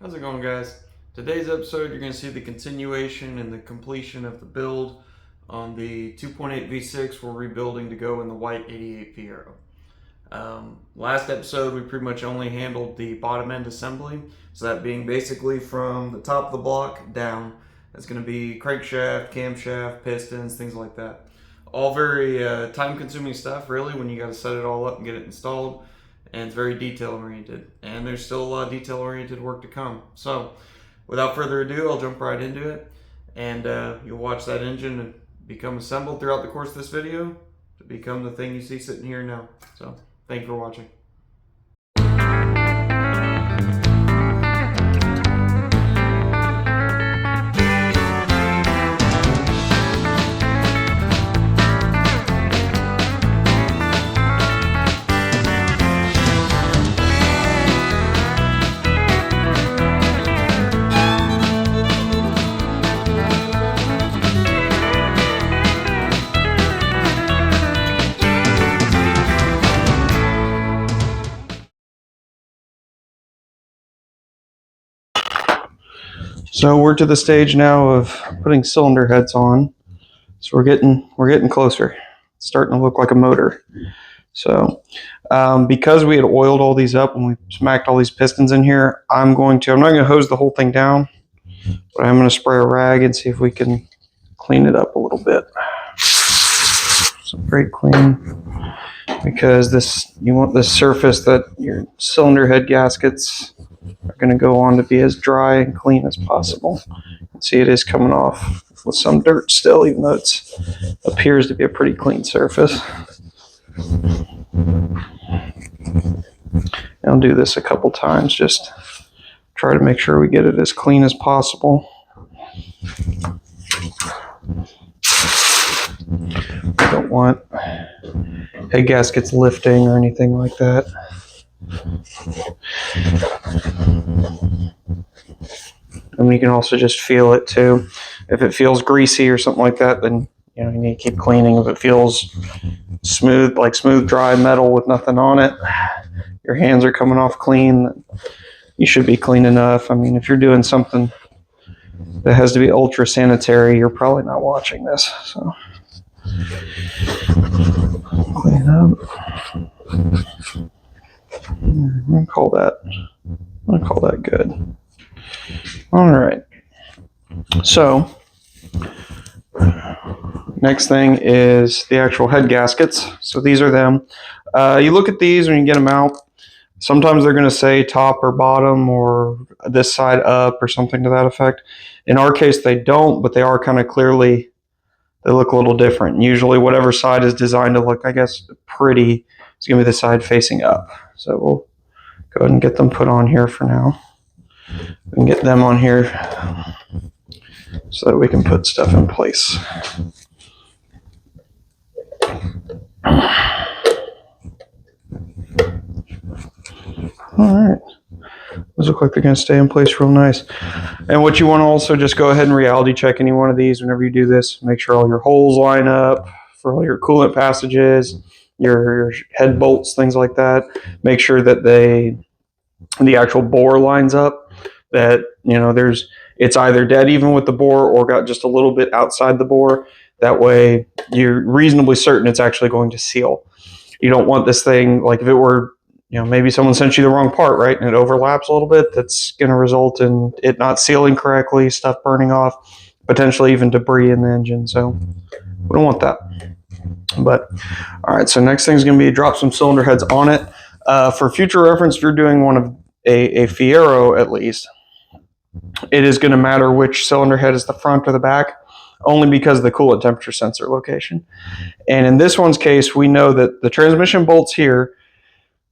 How's it going, guys? Today's episode, you're going to see the continuation and the completion of the build on the 2.8 V6 we're rebuilding to go in the white 88 Fiero. Last episode, we pretty much only handled the bottom end assembly, so that being basically from the top of the block down. That's going to be crankshaft, camshaft, pistons, things like that. All very time-consuming stuff, really, when you got to set it all up and get it installed. And it's very detail-oriented. And there's still a lot of detail-oriented work to come. So, without further ado, I'll jump right into it. And you'll watch that engine become assembled throughout the course of this video to become the thing you see sitting here now. So, thank you for watching. So we're to the stage now of putting cylinder heads on. So we're getting closer. It's starting to look like a motor. So because we had oiled all these up and we smacked all these pistons in here, I'm not going to hose the whole thing down, but I'm going to spray a rag and see if we can clean it up a little bit. So very clean, because you want this surface that your cylinder head gaskets are going to go on to be as dry and clean as possible. See, it is coming off with some dirt still, even though it appears to be a pretty clean surface. I'll do this a couple times, just try to make sure we get it as clean as possible. We don't want head gaskets lifting or anything like that. And you can also just feel it too. If it feels greasy or something like that, then you need to keep cleaning. If it feels smooth, like smooth dry metal with nothing on it, your hands are coming off clean, you should be clean enough. I mean, if you're doing something that has to be ultra sanitary, you're probably not watching this. So clean up. I'm gonna call that good. All right. So next thing is the actual head gaskets. So these are them. You look at these when you get them out. Sometimes they're going to say top or bottom or this side up or something to that effect. In our case, they don't, but they are kind of clearly, they look a little different. Usually whatever side is designed to look, I guess, pretty is going to be the side facing up. So we'll go ahead and get them put on here for now. We can get them on here so that we can put stuff in place. All right. Those look like they're going to stay in place real nice. And what you want to also just go ahead and reality check any one of these whenever you do this. Make sure all your holes line up for all your coolant passages, your head bolts, things like that. Make sure that the actual bore lines up, that it's either dead even with the bore or got just a little bit outside the bore. That way you're reasonably certain it's actually going to seal. You don't want this thing, like if it were, maybe someone sent you the wrong part, right, and it overlaps a little bit, that's going to result in it not sealing correctly, stuff burning off, potentially even debris in the engine. So we don't want that. But all right, so next thing is going to be drop some cylinder heads on it. For future reference, if you're doing one of a Fiero at least, it is going to matter which cylinder head is the front or the back, only because of the coolant temperature sensor location. And in this one's case, we know that the transmission bolt's here,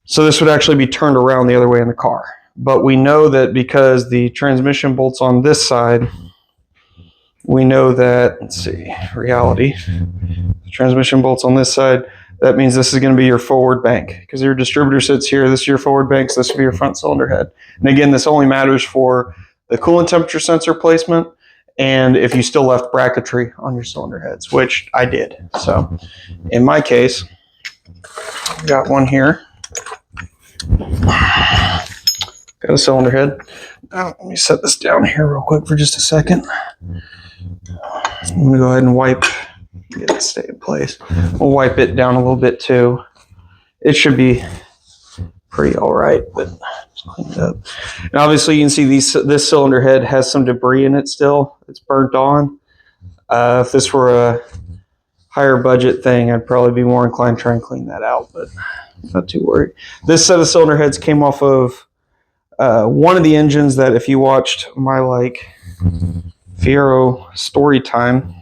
so this would actually be turned around the other way in the car. But we know that because the transmission bolt's on this side, we know that, let's see, reality, the transmission bolt's on this side, that means this is going to be your forward bank, because your distributor sits here, this is your forward bank, so this will be your front cylinder head. And again, this only matters for the coolant temperature sensor placement and if you still left bracketry on your cylinder heads, which I did. So in my case, I got one here. Got a cylinder head. Let me set this down here real quick for just a second. I'm going to go ahead and wipe, get it to stay in place. We'll wipe it down a little bit too. It should be pretty all right, but just clean it up. And obviously you can see this cylinder head has some debris in it still. It's burnt on. If this were a higher budget thing, I'd probably be more inclined to try and clean that out, but not too worried. This set of cylinder heads came off of one of the engines that, if you watched my Fiero story time,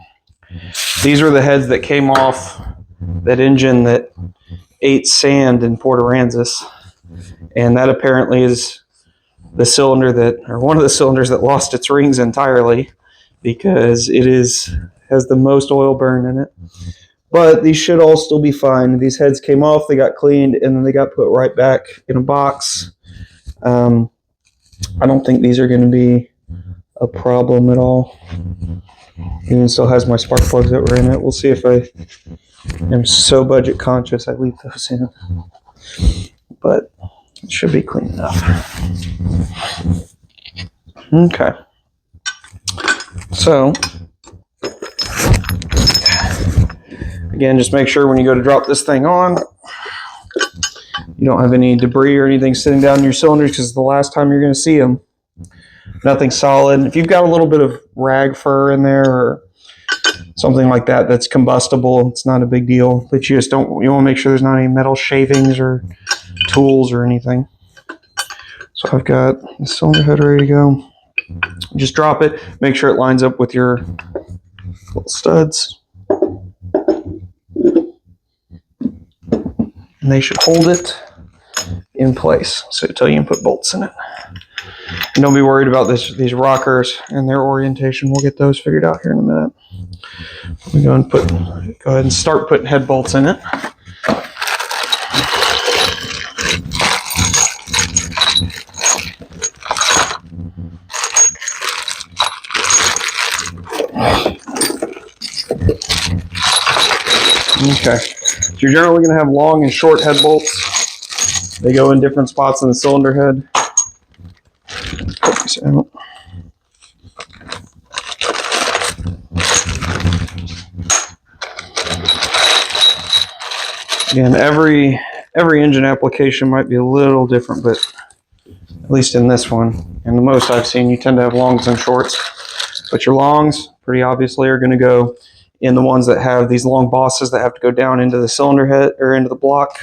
these were the heads that came off that engine that ate sand in Port Aransas, and that apparently is the cylinder that, or one of the cylinders that lost its rings entirely, because it has the most oil burn in it. But these should all still be fine. These heads came off, they got cleaned, and then they got put right back in a box. I don't think these are going to be a problem at all. Even still has my spark plugs that were in it. We'll see if I am so budget conscious I leave those in. But it should be clean enough. Okay. So, again, just make sure when you go to drop this thing on, you don't have any debris or anything sitting down in your cylinders, because the last time you're going to see them. Nothing solid. If you've got a little bit of rag fur in there or something like that that's combustible, it's not a big deal. But you want to make sure there's not any metal shavings or tools or anything. So I've got the cylinder head ready to go. Just drop it. Make sure it lines up with your little studs. And they should hold it in place, so until you can put bolts in it. And don't be worried about these rockers and their orientation. We'll get those figured out here in a minute. We go ahead and start putting head bolts in it. Okay, so you're generally going to have long and short head bolts. They go in different spots in the cylinder head. Put these out. Again, every engine application might be a little different, but at least in this one, and the most I've seen, you tend to have longs and shorts. But your longs, pretty obviously, are going to go in the ones that have these long bosses that have to go down into the cylinder head or into the block,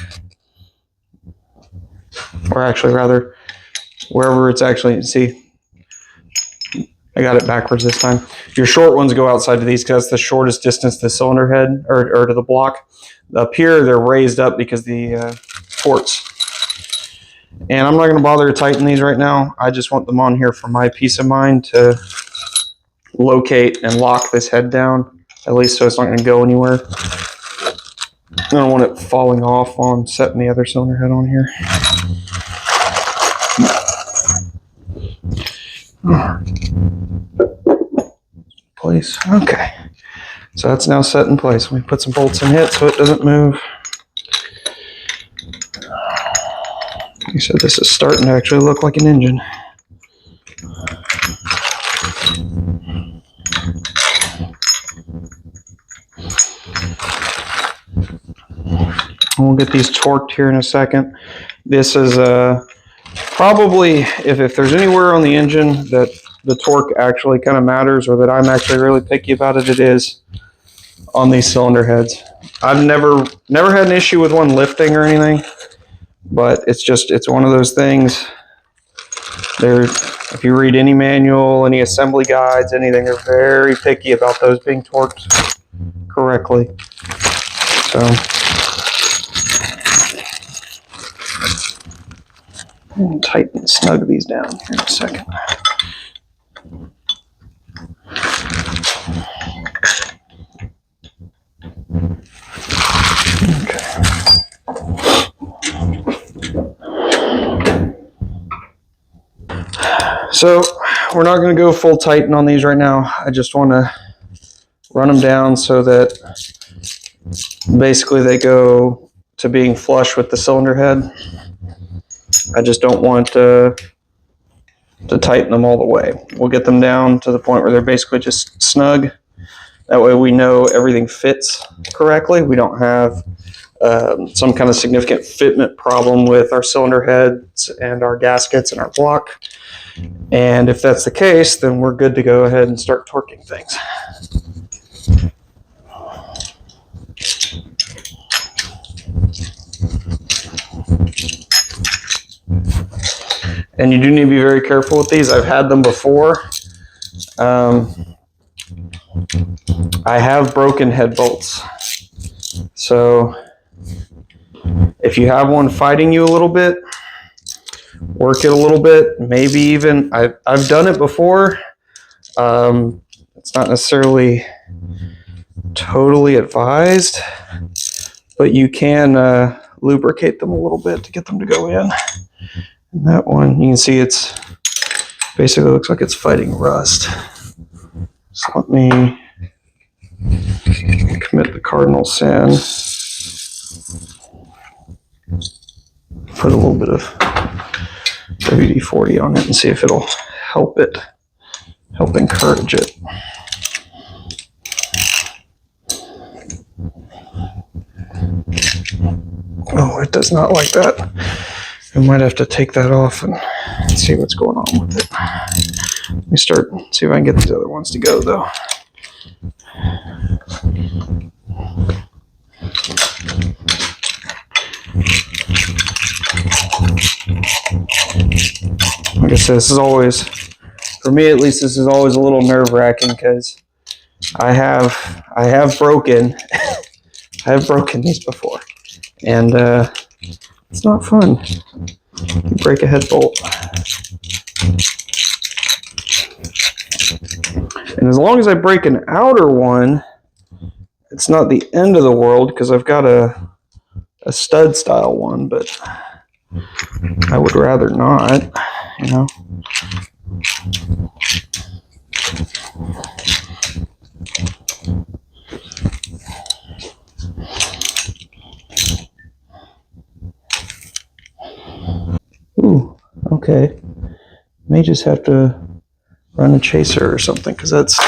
or actually rather wherever it's actually, see, I got it backwards this time. Your short ones go outside to these because that's the shortest distance to the cylinder head or to the block. Up here they're raised up because the ports. And I'm not going to bother to tighten these right now. I just want them on here for my peace of mind to locate and lock this head down, at least so it's not going to go anywhere. I don't want it falling off while I'm setting the other cylinder head on here. Place. Okay. So that's now set in place. We put some bolts in it so it doesn't move. Like I said, this is starting to actually look like an engine. We'll get these torqued here in a second. This is probably, if there's anywhere on the engine that the torque actually kind of matters, or that I'm actually really picky about it, it is on these cylinder heads. I've never had an issue with one lifting or anything, but it's one of those things. If you read any manual, any assembly guides, anything, they're very picky about those being torqued correctly. So I'll tighten and snug these down here in a second. Okay. So we're not going to go full tighten on these right now. I just want to run them down so that basically they go to being flush with the cylinder head. I just don't want to tighten them all the way. We'll get them down to the point where they're basically just snug. That way we know everything fits correctly. We don't have some kind of significant fitment problem with our cylinder heads and our gaskets and our block. And if that's the case, then we're good to go ahead and start torquing things. And you do need to be very careful with these. I've had them before. I have broken head bolts. So if you have one fighting you a little bit, work it a little bit. Maybe even, I've done it before. It's not necessarily totally advised, but you can lubricate them a little bit to get them to go in. And that one, you can see it's basically looks like it's fighting rust. So let me commit the cardinal sin. Put a little bit of WD-40 on it and see if it'll help encourage it. Oh, it does not like that. I might have to take that off and see what's going on with it. Let me see if I can get these other ones to go though. Like I said, this is always, for me at least, this is always a little nerve-wracking because I have broken these before, and it's not fun. You break a head bolt, and as long as I break an outer one, it's not the end of the world because I've got a stud style one, but I would rather not, you know. Ooh, okay. May just have to run a chaser or something because that's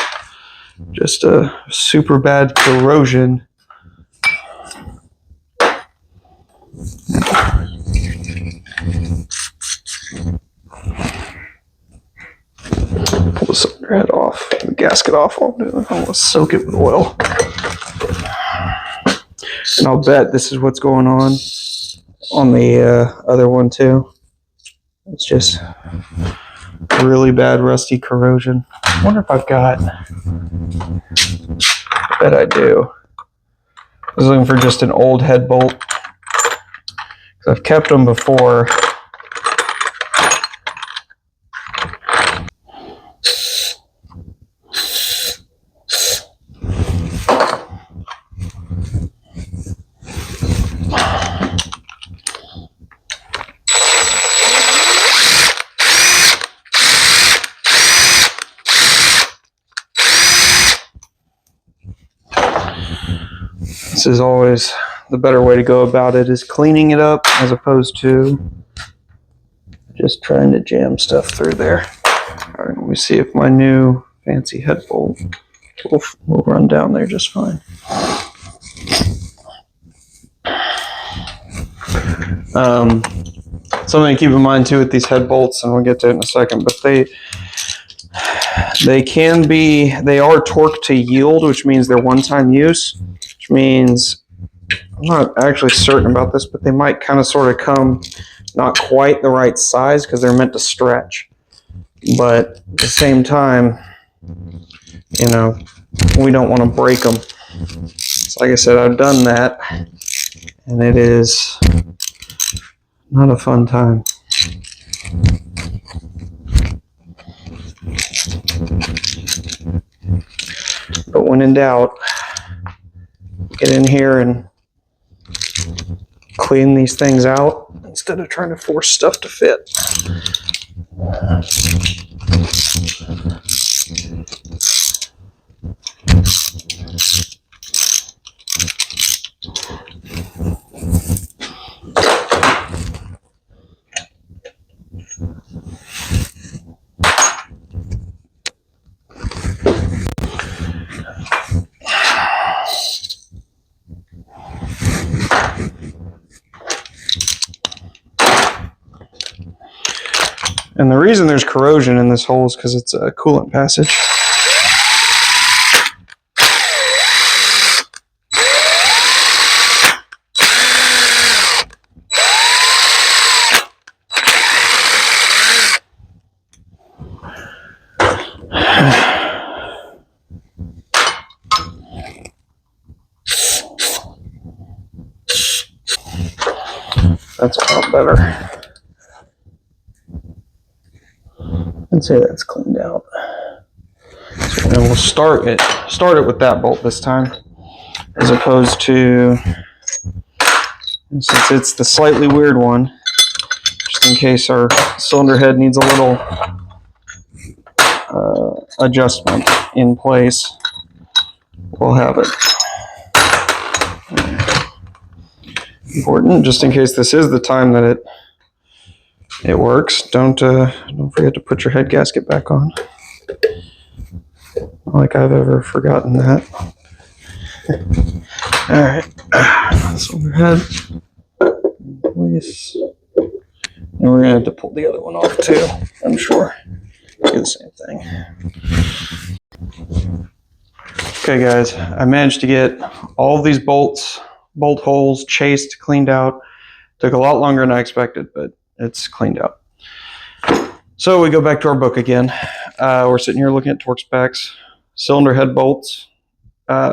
just a super bad corrosion. Pull the cylinder head off, the gasket off. I'm gonna soak it with oil. And I'll bet this is what's going on the other one too. It's just really bad rusty corrosion. I wonder if I've got, I bet I do. I was looking for just an old head bolt because I've kept them before. This is always the better way to go about it, is cleaning it up as opposed to just trying to jam stuff through there. All right, let me see if my new fancy head bolt will run down there just fine. Something to keep in mind too with these head bolts, and we'll get to it in a second, but they are torqued to yield, which means they're one-time use, which means, I'm not actually certain about this, but they might kind of sort of come not quite the right size because they're meant to stretch. But at the same time, you know, we don't want to break them. So like I said, I've done that, and it is not a fun time. But when in doubt, get in here and clean these things out instead of trying to force stuff to fit. And the reason there's corrosion in this hole is because it's a coolant passage. That's a lot better. I'd say that's cleaned out. And we'll start it with that bolt this time, as opposed to, since it's the slightly weird one, just in case our cylinder head needs a little adjustment in place, we'll have it. Important, just in case this is the time that it works. Don't forget to put your head gasket back on. Not like I've ever forgotten that. All right, cylinder head in place, and we're gonna have to pull the other one off too. I'm sure. Do the same thing. Okay, guys, I managed to get all of these bolt holes chased, cleaned out. Took a lot longer than I expected, but it's cleaned out. So we go back to our book again. We're sitting here looking at torque specs, cylinder head bolts.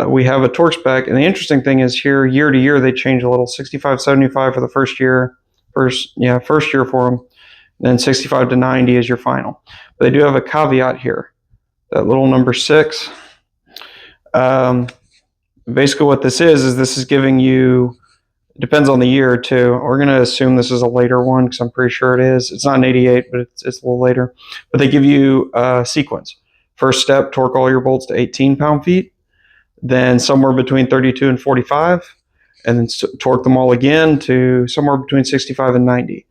We have a torque spec, and the interesting thing is here, year to year, they change a little. 65, 75 for the first year for them. Then 65 to 90 is your final. But they do have a caveat here. That little number 6. Basically what this is giving you, it depends on the year too. We're going to assume this is a later one because I'm pretty sure it is. It's not an 88, but it's a little later. But they give you a sequence. First step, torque all your bolts to 18 pound-feet. Then somewhere between 32 and 45. And then torque them all again to somewhere between 65 and 90.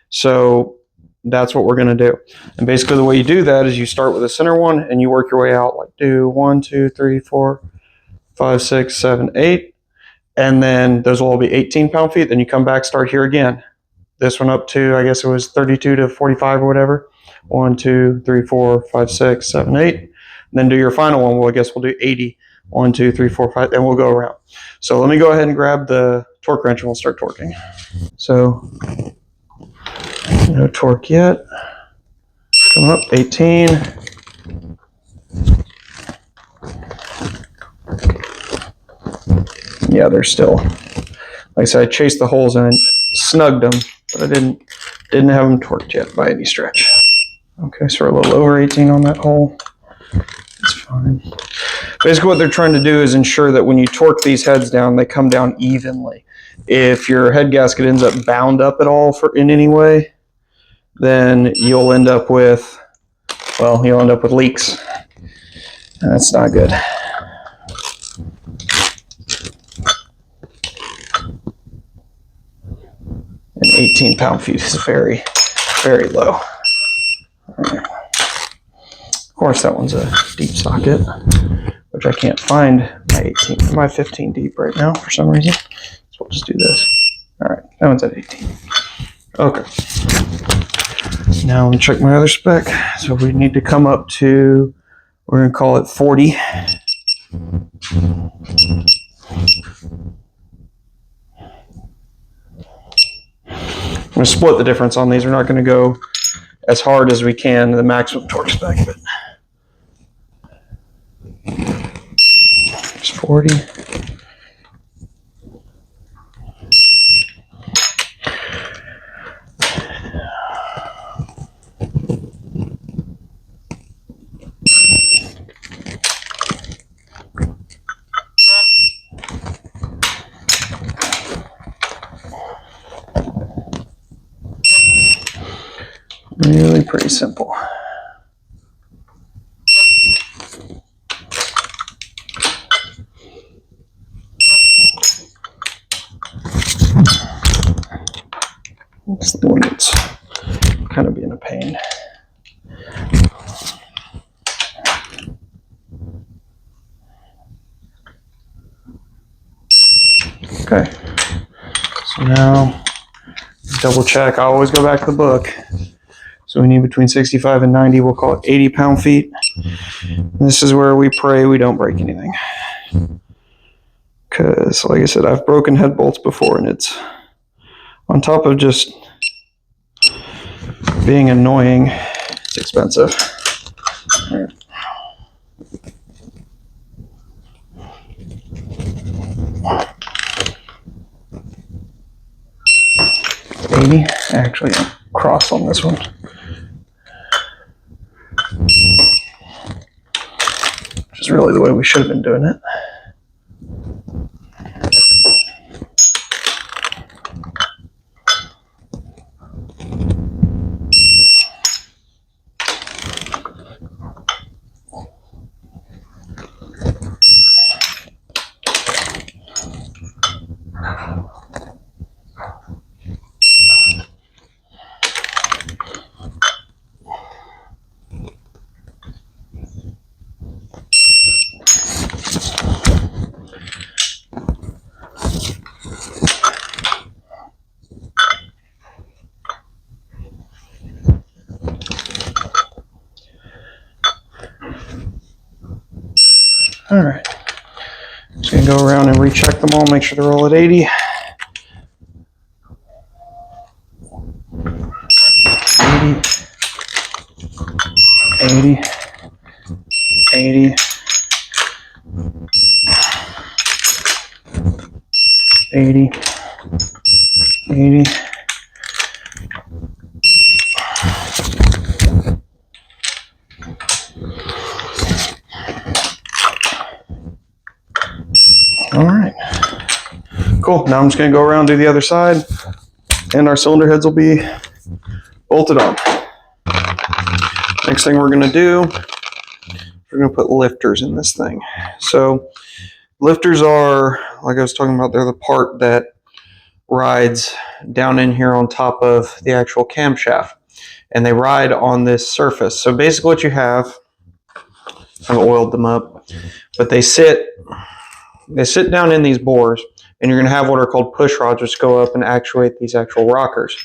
So that's what we're going to do. And basically the way you do that is you start with a center one and you work your way out, like do 1, 2, 3, 4, 5, 6, 7, 8. And then those will all be 18 pound-feet. Then you come back, start here again. This one up to, I guess it was 32 to 45 or whatever. 1, 2, 3, 4, 5, 6, 7, 8. And then do your final one. Well, I guess we'll do 80. 1, 2, 3, 4, 5, and we'll go around. So let me go ahead and grab the torque wrench and we'll start torquing. So no torque yet. Come up, 18. Yeah, they're still, like I said, I chased the holes and snugged them, but I didn't have them torqued yet by any stretch. Okay, so we're a little over 18 on that hole. That's fine. Basically what they're trying to do is ensure that when you torque these heads down, they come down evenly. If your head gasket ends up bound up at all in any way, then you'll end up with, leaks. And that's not good. And 18 pound-feet is very, very low. All right. Of course, that one's a deep socket, which I can't find my 15 deep right now for some reason. So we'll just do this. All right, that one's at 18. Okay. Now let me check my other spec. So we need to come up to, we're going to call it 40. I'm going to split the difference on these. We're not going to go as hard as we can to the maximum torque spec, but it's 40. Really pretty simple. It's the one that's kind of being a pain. Okay, so now double check. I always go back to the book. So we need between 65 and 90, we'll call it 80 pound-feet. This is where we pray we don't break anything. Because, like I said, I've broken head bolts before, and it's on top of just being annoying, it's expensive. All right. Actually, I'll cross on this one. Which is really the way we should have been doing it. All right, just gonna go around and recheck them all, make sure they're all at 80. 80, 80, 80, 80. All right, cool. Now I'm just going to go around and do the other side, and our cylinder heads will be bolted on. Next thing we're going to do, we're going to put lifters in this thing. So lifters are, like I was talking about, they're the part that rides down in here on top of the actual camshaft, and they ride on this surface. So basically what you have, I've oiled them up, but they sit down in these bores, and you're going to have what are called pushrods, which go up and actuate these actual rockers.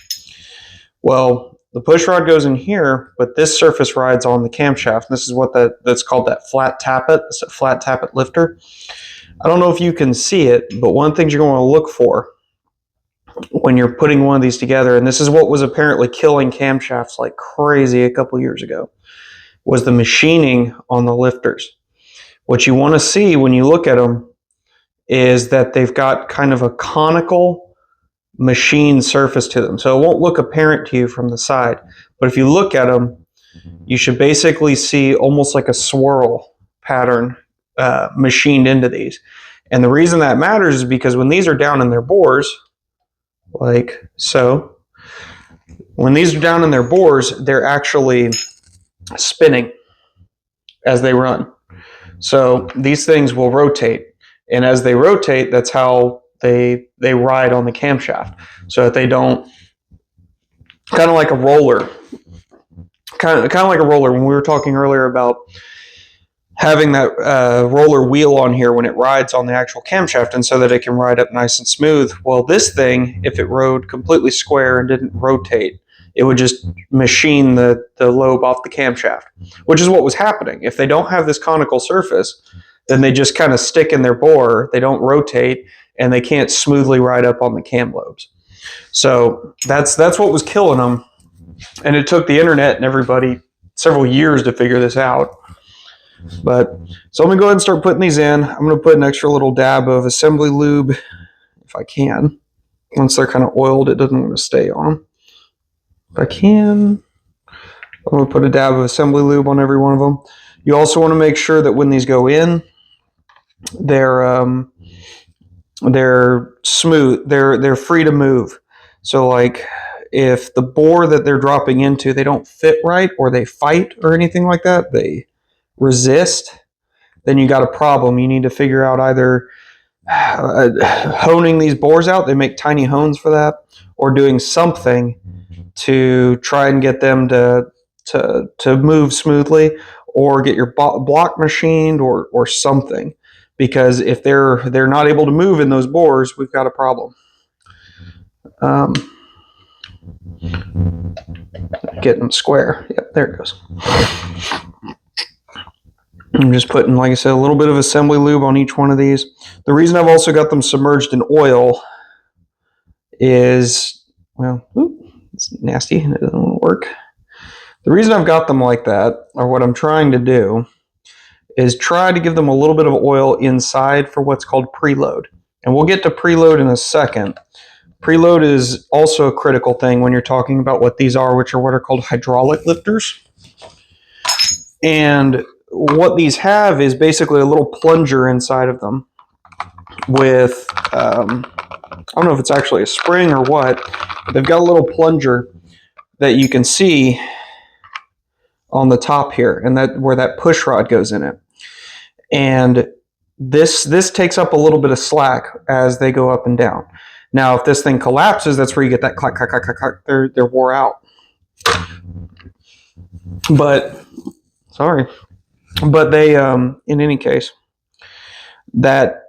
Well, the pushrod goes in here, but this surface rides on the camshaft. This is what that's called, that flat tappet. It's a flat tappet lifter. I don't know if you can see it, but one of the things you're going to look for when you're putting one of these together, and this is what was apparently killing camshafts like crazy a couple years ago, was the machining on the lifters. What you want to see when you look at them is that they've got kind of a conical machine surface to them. So it won't look apparent to you from the side, but if you look at them, you should basically see almost like a swirl pattern machined into these. And the reason that matters is because when these are down in their bores, like so, when these are down in their bores, they're actually spinning as they run. So these things will rotate. And as they rotate, that's how they ride on the camshaft. So that they don't, kind of like a roller. Kind of like a roller. When we were talking earlier about having that roller wheel on here when it rides on the actual camshaft, and so that it can ride up nice and smooth. Well, this thing, if it rode completely square and didn't rotate, it would just machine the lobe off the camshaft, which is what was happening. If they don't have this conical surface, then they just kind of stick in their bore, they don't rotate, and they can't smoothly ride up on the cam lobes. So that's what was killing them, and it took the internet and everybody several years to figure this out. But so I'm gonna go ahead and start putting these in. I'm gonna put an extra little dab of assembly lube if I can. Once they're kind of oiled, it doesn't want to stay on. If I can, I'm gonna put a dab of assembly lube on every one of them. You also want to make sure that when these go in, they're smooth, they're free to move. So like if the bore that they're dropping into, they don't fit right, or they fight or anything like that, they resist, then you got a problem. You need to figure out either honing these bores out, they make tiny hones for that, or doing something to try and get them to move smoothly, or get your block machined, or something. Because if they're not able to move in those bores, we've got a problem. Get them square. Yep, there it goes. I'm just putting, like I said, a little bit of assembly lube on each one of these. The reason I've also got them submerged in oil is, well, it's nasty and it doesn't work. The reason I've got them like that, or what I'm trying to do, is try to give them a little bit of oil inside for what's called preload. And we'll get to preload in a second. Preload is also a critical thing when you're talking about what these are, which are what are called hydraulic lifters. And what these have is basically a little plunger inside of them with, I don't know if it's actually a spring or what, but they've got a little plunger that you can see on the top here, and that where that push rod goes in it. And this takes up a little bit of slack as they go up and down. Now, if this thing collapses, that's where you get that clack, clack, clack, clack, clack. They're wore out. But, sorry. But they, in any case, that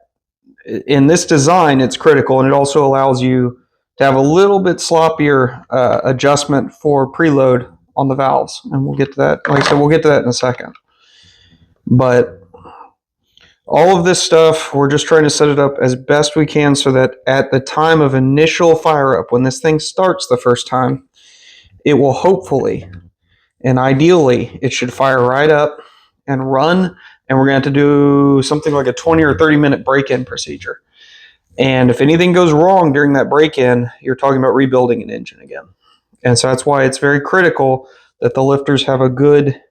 in this design, it's critical, and it also allows you to have a little bit sloppier adjustment for preload on the valves. And we'll get to that. Like I said, we'll get to that in a second. But all of this stuff, we're just trying to set it up as best we can so that at the time of initial fire up, when this thing starts the first time, it will hopefully and ideally it should fire right up and run, and we're going to have to do something like a 20 or 30 minute break-in procedure. And if anything goes wrong during that break-in, you're talking about rebuilding an engine again. And so that's why it's very critical that the lifters have a good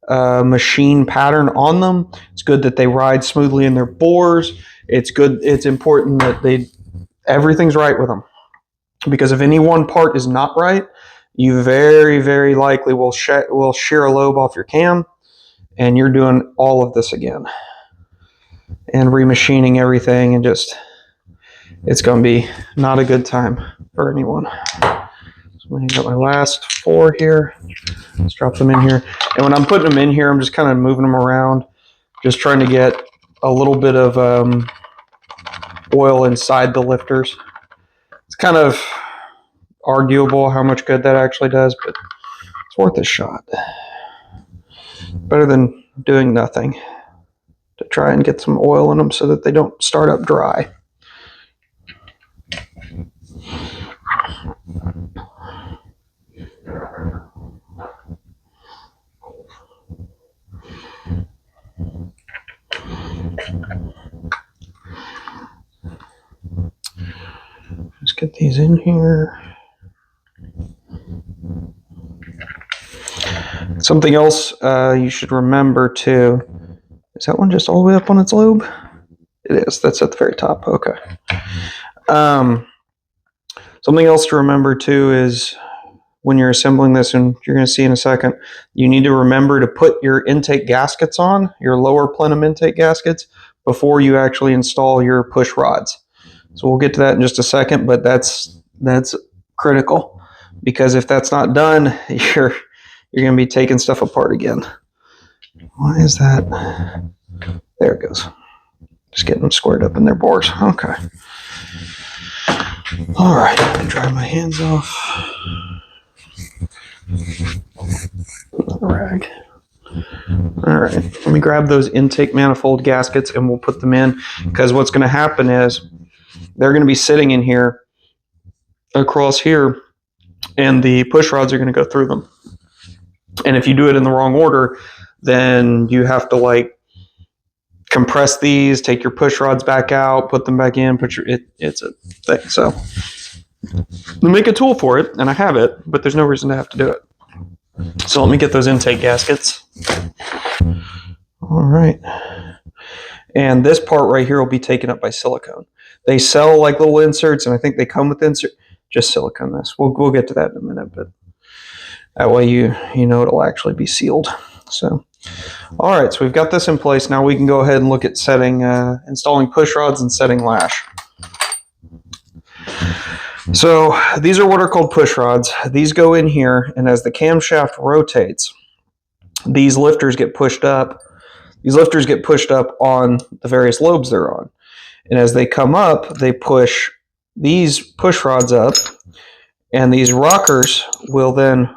machine pattern on them. It's good that they ride smoothly in their bores. It's good. It's important that everything's right with them, because if any one part is not right, you very, very likely will shear a lobe off your cam, and you're doing all of this again and remachining everything, and just it's going to be not a good time for anyone. So I got my last 4 here. Let's drop them in here. And when I'm putting them in here, I'm just kind of moving them around, just trying to get a little bit of oil inside the lifters. It's kind of arguable how much good that actually does, but it's worth a shot. Better than doing nothing, to try and get some oil in them so that they don't start up dry. Let's get these in here. Something else you should remember too, is that one just all the way up on its lobe? It is. That's at the very top. Okay. Something else to remember too is when you're assembling this, and you're going to see in a second, you need to remember to put your intake gaskets on, your lower plenum intake gaskets, before you actually install your push rods. So we'll get to that in just a second, but that's critical, because if that's not done, you're going to be taking stuff apart again. Why is that? There it goes. Just getting them squared up in their bores. Okay. All right. Let me dry my hands off. Rag. All right. Let me grab those intake manifold gaskets and we'll put them in, because what's going to happen is they're going to be sitting in here across here, and the push rods are going to go through them. And if you do it in the wrong order, then you have to like compress these, take your push rods back out, put them back in, it's a thing. So we make a tool for it, and I have it, but there's no reason to have to do it. So let me get those intake gaskets. All right. And this part right here will be taken up by silicone. They sell like little inserts, and I think they come with inserts. Just silicone this. We'll get to that in a minute, but that way you know it'll actually be sealed. So, all right. So we've got this in place. Now we can go ahead and look at installing push rods and setting lash. So these are what are called push rods. These go in here, and as the camshaft rotates, these lifters get pushed up. These lifters get pushed up on the various lobes they're on. And as they come up, they push these push rods up, And these rockers will then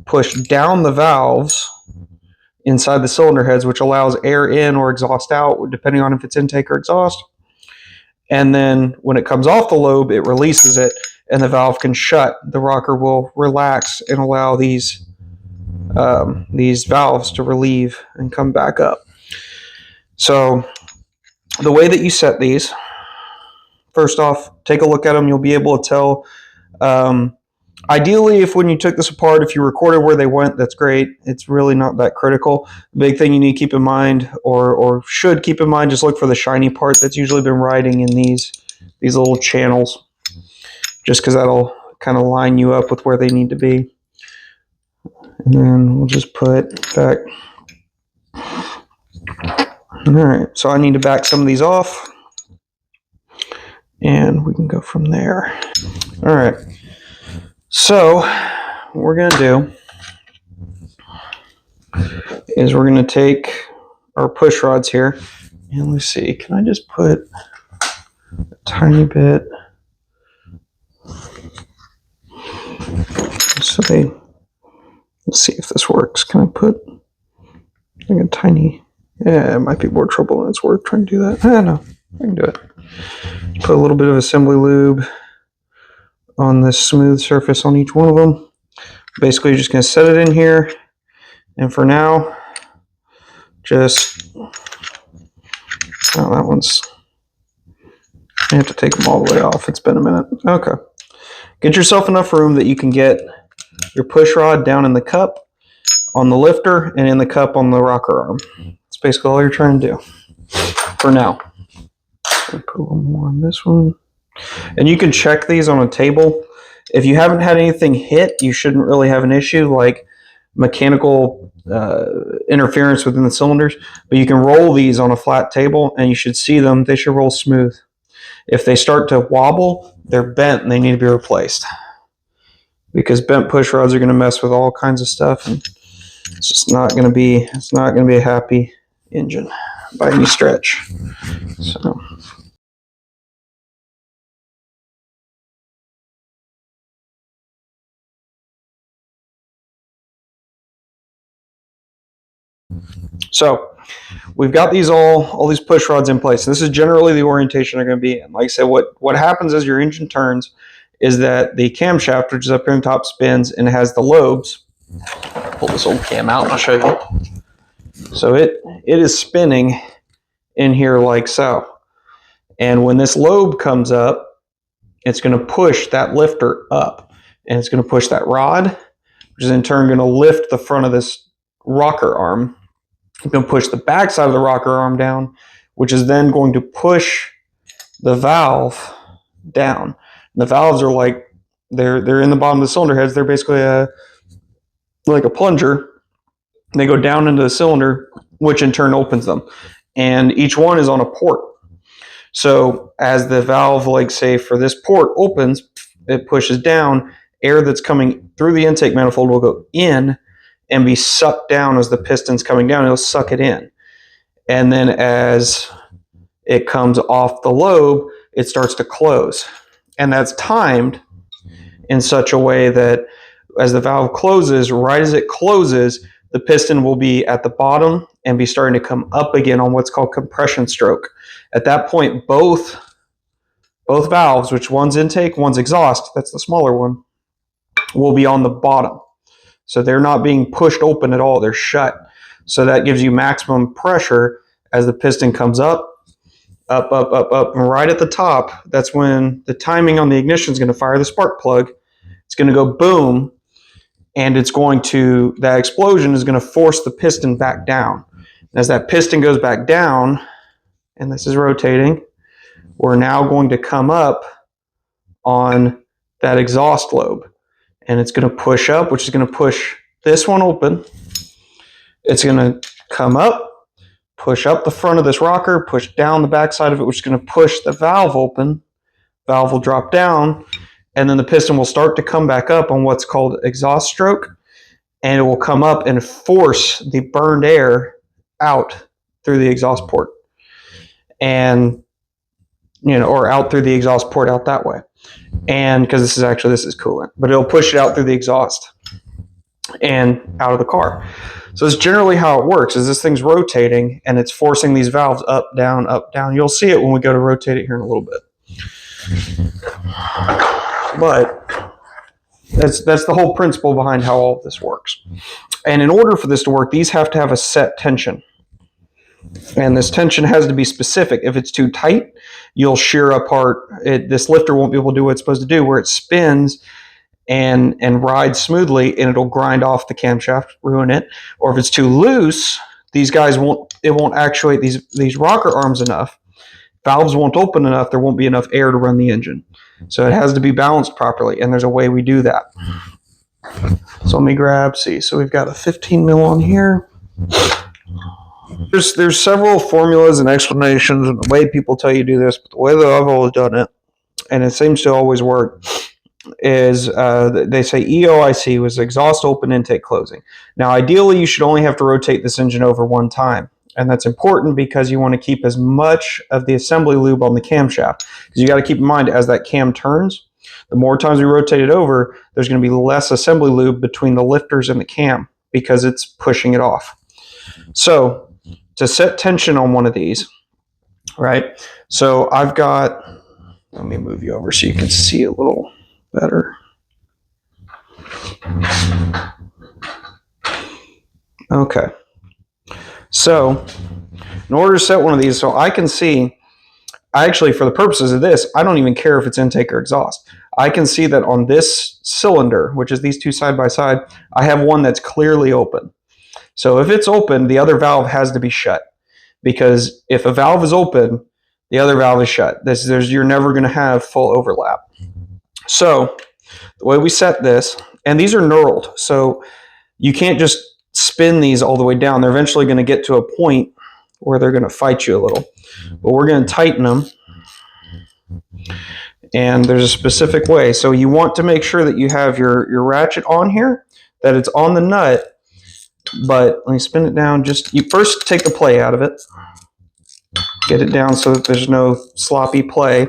push down the valves inside the cylinder heads, which allows air in or exhaust out, depending on if it's intake or exhaust. And then when it comes off the lobe, it releases it, and the valve can shut. The rocker will relax and allow these valves to relieve and come back up. So the way that you set these, first off, take a look at them. You'll be able to tell. Ideally, if when you took this apart, if you recorded where they went, that's great. It's really not that critical. The big thing you need to keep in mind, or should keep in mind, just look for the shiny part that's usually been riding in these little channels, just because that'll kind of line you up with where they need to be. And then we'll just put back. All right, so I need to back some of these off, and we can go from there. All right, so what we're going to do is we're going to take our push rods here, and let's see, can I just put a tiny bit so let's see if this works. Can I put like a tiny, yeah, it might be more trouble than it's worth trying to do that. No, I can do it. Just put a little bit of assembly lube on this smooth surface on each one of them. Basically, you're just going to set it in here, and for now, just, that one's, I have to take them all the way off. It's been a minute. Okay. Get yourself enough room that you can get your push rod down in the cup on the lifter and in the cup on the rocker arm. That's basically all you're trying to do for now. Put a little more on this one. And you can check these on a table. If you haven't had anything hit, you shouldn't really have an issue like mechanical interference within the cylinders. But you can roll these on a flat table and you should see them. They should roll smooth. If they start to wobble, they're bent and they need to be replaced. Because bent push rods are going to mess with all kinds of stuff, and it's just not going to be a happy engine by any stretch. So we've got all these push rods in place. This is generally the orientation they're going to be in. Like I said, what happens as your engine turns is that the camshaft, which is up here on top, spins and has the lobes. Pull this old cam out and I'll show you. So it is spinning in here like so. And when this lobe comes up, it's going to push that lifter up. And it's going to push that rod, which is in turn going to lift the front of this rocker arm. It's going to push the back side of the rocker arm down, which is then going to push the valve down. And the valves are like, they're in the bottom of the cylinder heads. They're basically like a plunger. They go down into the cylinder, which in turn opens them. And each one is on a port. So as the valve, like say for this port opens, it pushes down, air that's coming through the intake manifold will go in and be sucked down as the piston's coming down. It'll suck it in. And then as it comes off the lobe, it starts to close. And that's timed in such a way that as the valve closes, right as it closes, the piston will be at the bottom and be starting to come up again on what's called compression stroke. At that point, both valves, which one's intake, one's exhaust, that's the smaller one, will be on the bottom. So they're not being pushed open at all, they're shut. So that gives you maximum pressure as the piston comes up, up, up, up, up, and right at the top, that's when the timing on the ignition is going to fire the spark plug. It's going to go boom, and that explosion is going to force the piston back down. As that piston goes back down, and this is rotating, we're now going to come up on that exhaust lobe. And it's going to push up, which is going to push this one open. It's going to come up, push up the front of this rocker, push down the back side of it, which is going to push the valve open. Valve will drop down, and then the piston will start to come back up on what's called exhaust stroke, and it will come up and force the burned air out through the exhaust port, and or out through the exhaust port out that way. and because this is coolant, but it'll push it out through the exhaust and out of the car. So it's generally how it works, is this thing's rotating and it's forcing these valves up, down, up, down. You'll see it when we go to rotate it here in a little bit. But that's the whole principle behind how all of this works. And in order for this to work, these have to have a set tension. And this tension has to be specific. If it's too tight, you'll shear apart. This lifter won't be able to do what it's supposed to do, where it spins and rides smoothly, and it'll grind off the camshaft, ruin it. Or if it's too loose, these guys won't actuate these rocker arms enough. Valves won't open enough. There won't be enough air to run the engine. So it has to be balanced properly, and there's a way we do that. So let me grab, so we've got a 15 mil on here. There's several formulas and explanations and the way people tell you to do this, but the way that I've always done it, and it seems to always work, is they say EOIC was exhaust open intake closing. Now ideally you should only have to rotate this engine over one time, and that's important because you want to keep as much of the assembly lube on the camshaft, because you got to keep in mind, as that cam turns, the more times we rotate it over, there's going to be less assembly lube between the lifters and the cam because it's pushing it off. So to set tension on one of these, right? So I've got, let me move you over so you can see a little better. Okay. So in order to set one of these, so I can see, actually for the purposes of this, I don't even care if it's intake or exhaust. I can see that on this cylinder, which is these two side by side, I have one that's clearly open. So if it's open, the other valve has to be shut, because if a valve is open, the other valve is shut. You're never going to have full overlap. So the way we set this, and these are knurled, so you can't just spin these all the way down. They're eventually going to get to a point where they're going to fight you a little. But we're going to tighten them, and there's a specific way. So you want to make sure that you have your ratchet on here, that it's on the nut. But let me spin it down. You first take the play out of it. Get it down so that there's no sloppy play.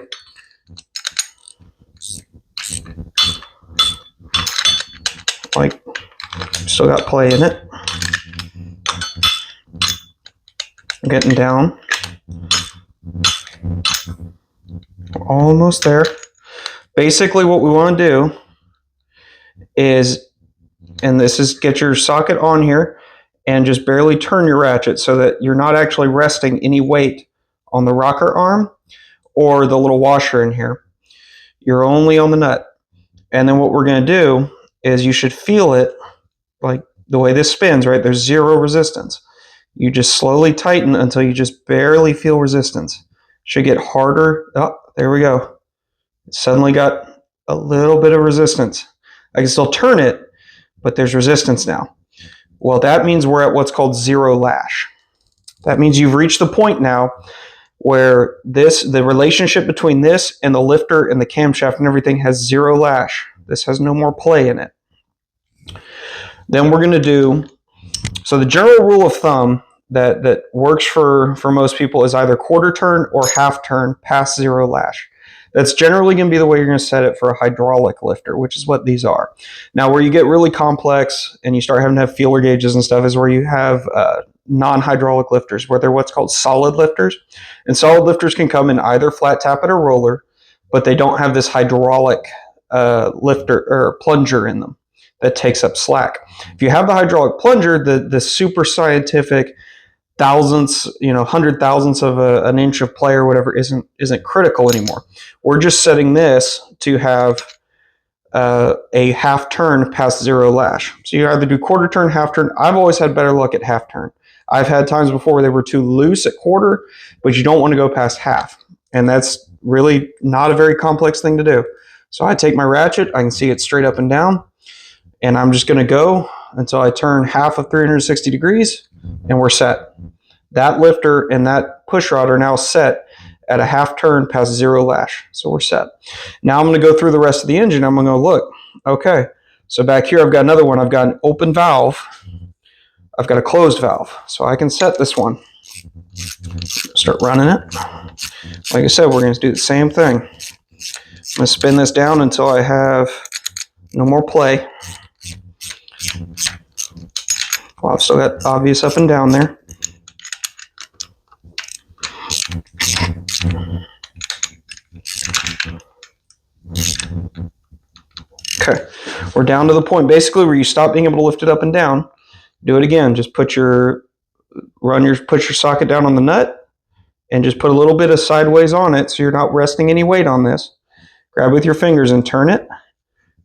Like, still got play in it. Getting down. Almost there. Basically what we want to do is, and this is, get your socket on here and just barely turn your ratchet so that you're not actually resting any weight on the rocker arm or the little washer in here. You're only on the nut. And then what we're going to do is, you should feel it, like the way this spins, right? There's zero resistance. You just slowly tighten until you just barely feel resistance. Should get harder. Oh, there we go. It suddenly got a little bit of resistance. I can still turn it, but there's resistance now. Well, that means we're at what's called zero lash. That means you've reached the point now where the relationship between this and the lifter and the camshaft and everything has zero lash. This has no more play in it. Then we're going to do, so the general rule of thumb that works for most people is either quarter turn or half turn past zero lash. That's generally going to be the way you're going to set it for a hydraulic lifter, which is what these are. Now, where you get really complex and you start having to have feeler gauges and stuff is where you have non-hydraulic lifters, where they're what's called solid lifters. And solid lifters can come in either flat tappet or roller, but they don't have this hydraulic lifter or plunger in them that takes up slack. If you have the hydraulic plunger, the super scientific thousandths, 100 thousandths of an inch of play or whatever isn't critical anymore. We're just setting this to have a half turn past zero lash. So you either do quarter turn, half turn. I've always had better luck at half turn. I've had times before where they were too loose at quarter, but you don't want to go past half. And that's really not a very complex thing to do. So I take my ratchet, I can see it straight up and down, and I'm just going to go until I turn half of 360 degrees, and we're set. That lifter and that push rod are now set at a half turn past zero lash. So we're set. Now I'm going to go through the rest of the engine. I'm going to go, look, okay, so back here I've got another one. I've got an open valve. I've got a closed valve. So I can set this one. Start running it. Like I said, we're going to do the same thing. going to spin this down until I have no more play. Well, I've still got obvious up and down there. Okay, we're down to the point basically where you stop being able to lift it up and down. Do it again. Just put your socket down on the nut and just put a little bit of sideways on it so you're not resting any weight on this. Grab with your fingers and turn it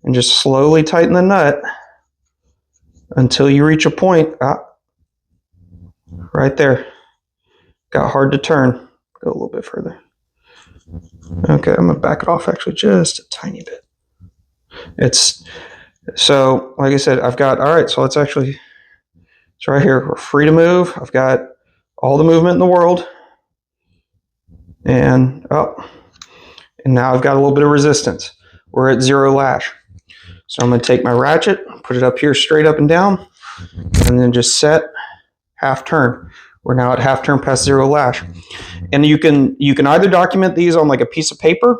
and just slowly tighten the nut until you reach a point. Right there. Got hard to turn. Go a little bit further. Okay, I'm gonna back it off actually just a tiny bit. So like I said, I've got, all right, so it's right here. We're free to move. I've got all the movement in the world. And now I've got a little bit of resistance. We're at 0 lash. So I'm gonna take my ratchet, put it up here straight up and down, and then just set half turn. We're now at half turn past 0 lash. And you can either document these on like a piece of paper,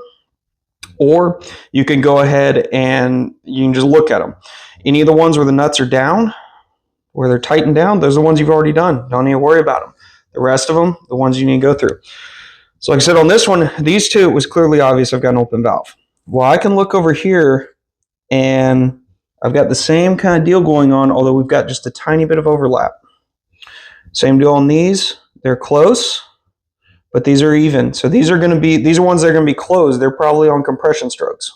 or you can go ahead and you can just look at them. Any of the ones where the nuts are down, where they're tightened down, those are the ones you've already done. Don't need to worry about them. The rest of them, the ones you need to go through. So like I said, on this one, these two, it was clearly obvious I've got an open valve. Well, I can look over here and I've got the same kind of deal going on, although we've got just a tiny bit of overlap. Same deal on these. They're close, but these are even. So these are ones that are going to be closed. They're probably on compression strokes.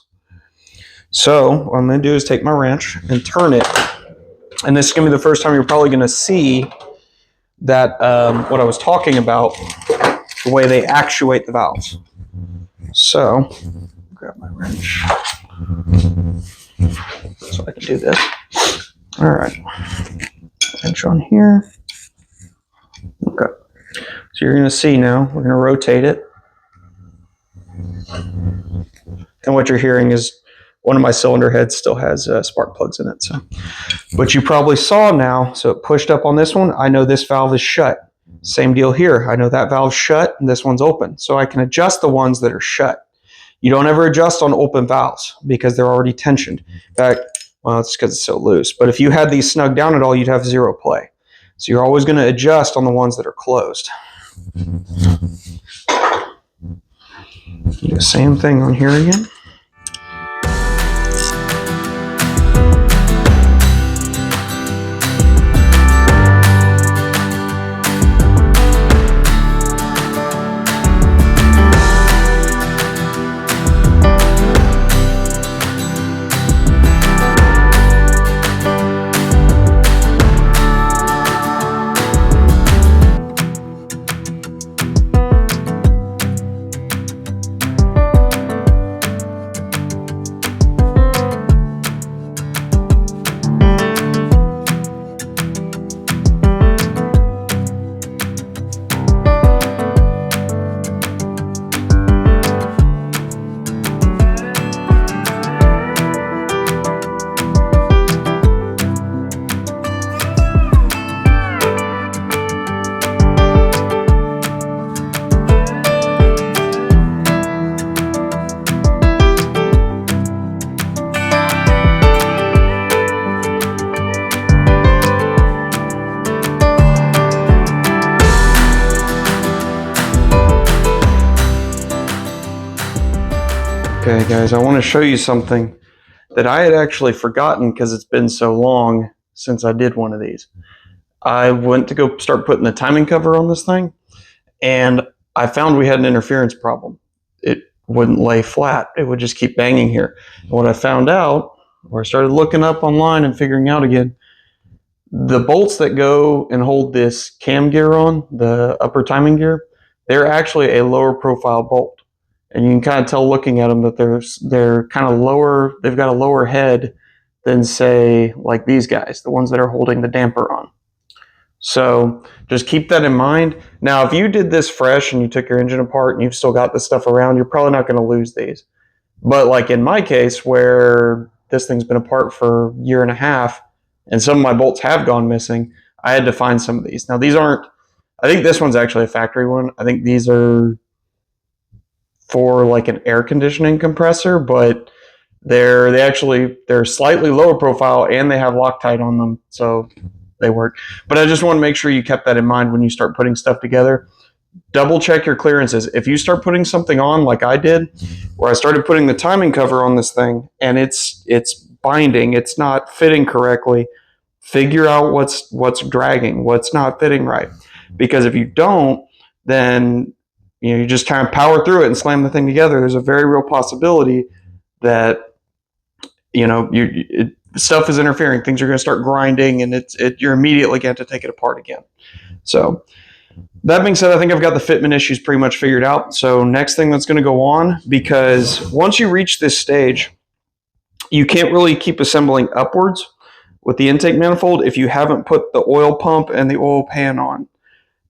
So what I'm going to do is take my wrench and turn it. And this is going to be the first time you're probably going to see that what I was talking about, the way they actuate the valves. So grab my wrench so I can do this. All right, wrench on here. Okay, so you're going to see now, we're going to rotate it. And what you're hearing is one of my cylinder heads still has spark plugs in it. So, but you probably saw now, so it pushed up on this one. I know this valve is shut. Same deal here. I know that valve's shut and this one's open. So I can adjust the ones that are shut. You don't ever adjust on open valves because they're already tensioned. In fact, well, it's because it's so loose. But if you had these snug down at all, you'd have 0 play. So you're always going to adjust on the ones that are closed. Do the same thing on here again. Okay guys, I want to show you something that I had actually forgotten because it's been so long since I did one of these. I went to go start putting the timing cover on this thing, and I found we had an interference problem. It wouldn't lay flat. It would just keep banging here. And what I found out, or I started looking up online and figuring out again, the bolts that go and hold this cam gear on, the upper timing gear, they're actually a lower profile bolt. And you can kind of tell looking at them that they're kind of lower, they've got a lower head than say like these guys, the ones that are holding the damper on. So just keep that in mind. Now, if you did this fresh and you took your engine apart and you've still got this stuff around, you're probably not going to lose these. But like in my case, where this thing's been apart for a year and a half and some of my bolts have gone missing, I had to find some of these. Now these aren't, I think this one's actually a factory one. I think these are for like an air conditioning compressor, but they're slightly lower profile and they have Loctite on them, so they work. But I just want to make sure you kept that in mind when you start putting stuff together. Double check your clearances. If you start putting something on like I did, where I started putting the timing cover on this thing and it's binding, it's not fitting correctly, figure out what's dragging, what's not fitting right. Because if you don't, then you just kind of power through it and slam the thing together. There's a very real possibility that stuff is interfering. Things are going to start grinding, and you're immediately going to take it apart again. So that being said, I think I've got the fitment issues pretty much figured out. So next thing that's going to go on, because once you reach this stage, you can't really keep assembling upwards with the intake manifold if you haven't put the oil pump and the oil pan on,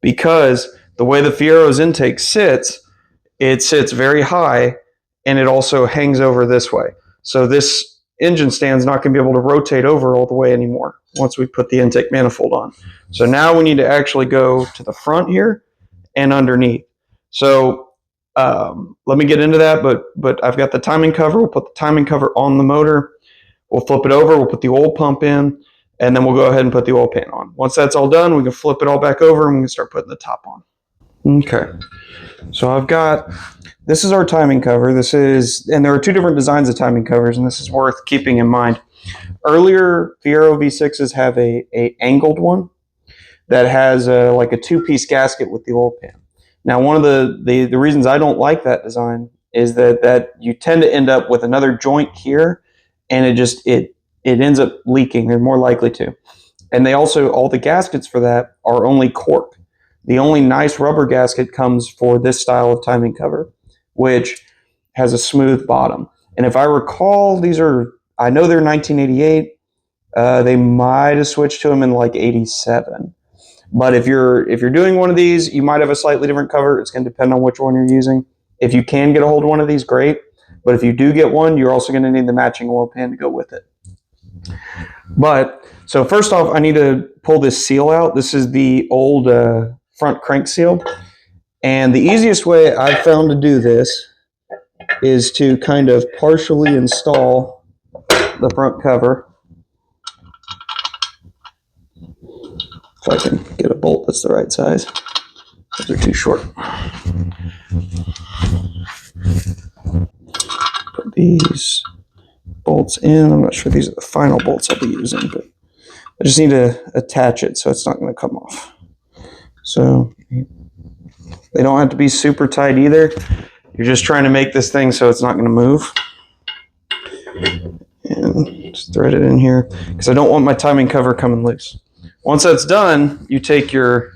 because the way the Fiero's intake sits, it sits very high and it also hangs over this way. So this engine stand's not going to be able to rotate over all the way anymore once we put the intake manifold on. So now we need to actually go to the front here and underneath. So let me get into that, but I've got the timing cover. We'll put the timing cover on the motor. We'll flip it over. We'll put the oil pump in, and then we'll go ahead and put the oil pan on. Once that's all done, we can flip it all back over and we can start putting the top on. Okay. So this is our timing cover. And there are two different designs of timing covers, and this is worth keeping in mind. Earlier Fiero V6s have a angled one that has like a two-piece gasket with the oil pan. Now, one of the reasons I don't like that design is that you tend to end up with another joint here, and it ends up leaking. They're more likely to. And all the gaskets for that are only cork. The only nice rubber gasket comes for this style of timing cover, which has a smooth bottom. And if I recall, I know they're 1988. They might have switched to them in like 87. But if you're doing one of these, you might have a slightly different cover. It's going to depend on which one you're using. If you can get a hold of one of these, great. But if you do get one, you're also going to need the matching oil pan to go with it. So first off, I need to pull this seal out. This is the old front crank seal. And the easiest way I've found to do this is to kind of partially install the front cover. If I can get a bolt that's the right size. Those are too short. Put these bolts in. I'm not sure these are the final bolts I'll be using, but I just need to attach it so it's not going to come off. So they don't have to be super tight either. You're just trying to make this thing so it's not going to move. And just thread it in here because I don't want my timing cover coming loose. Once that's done, you take your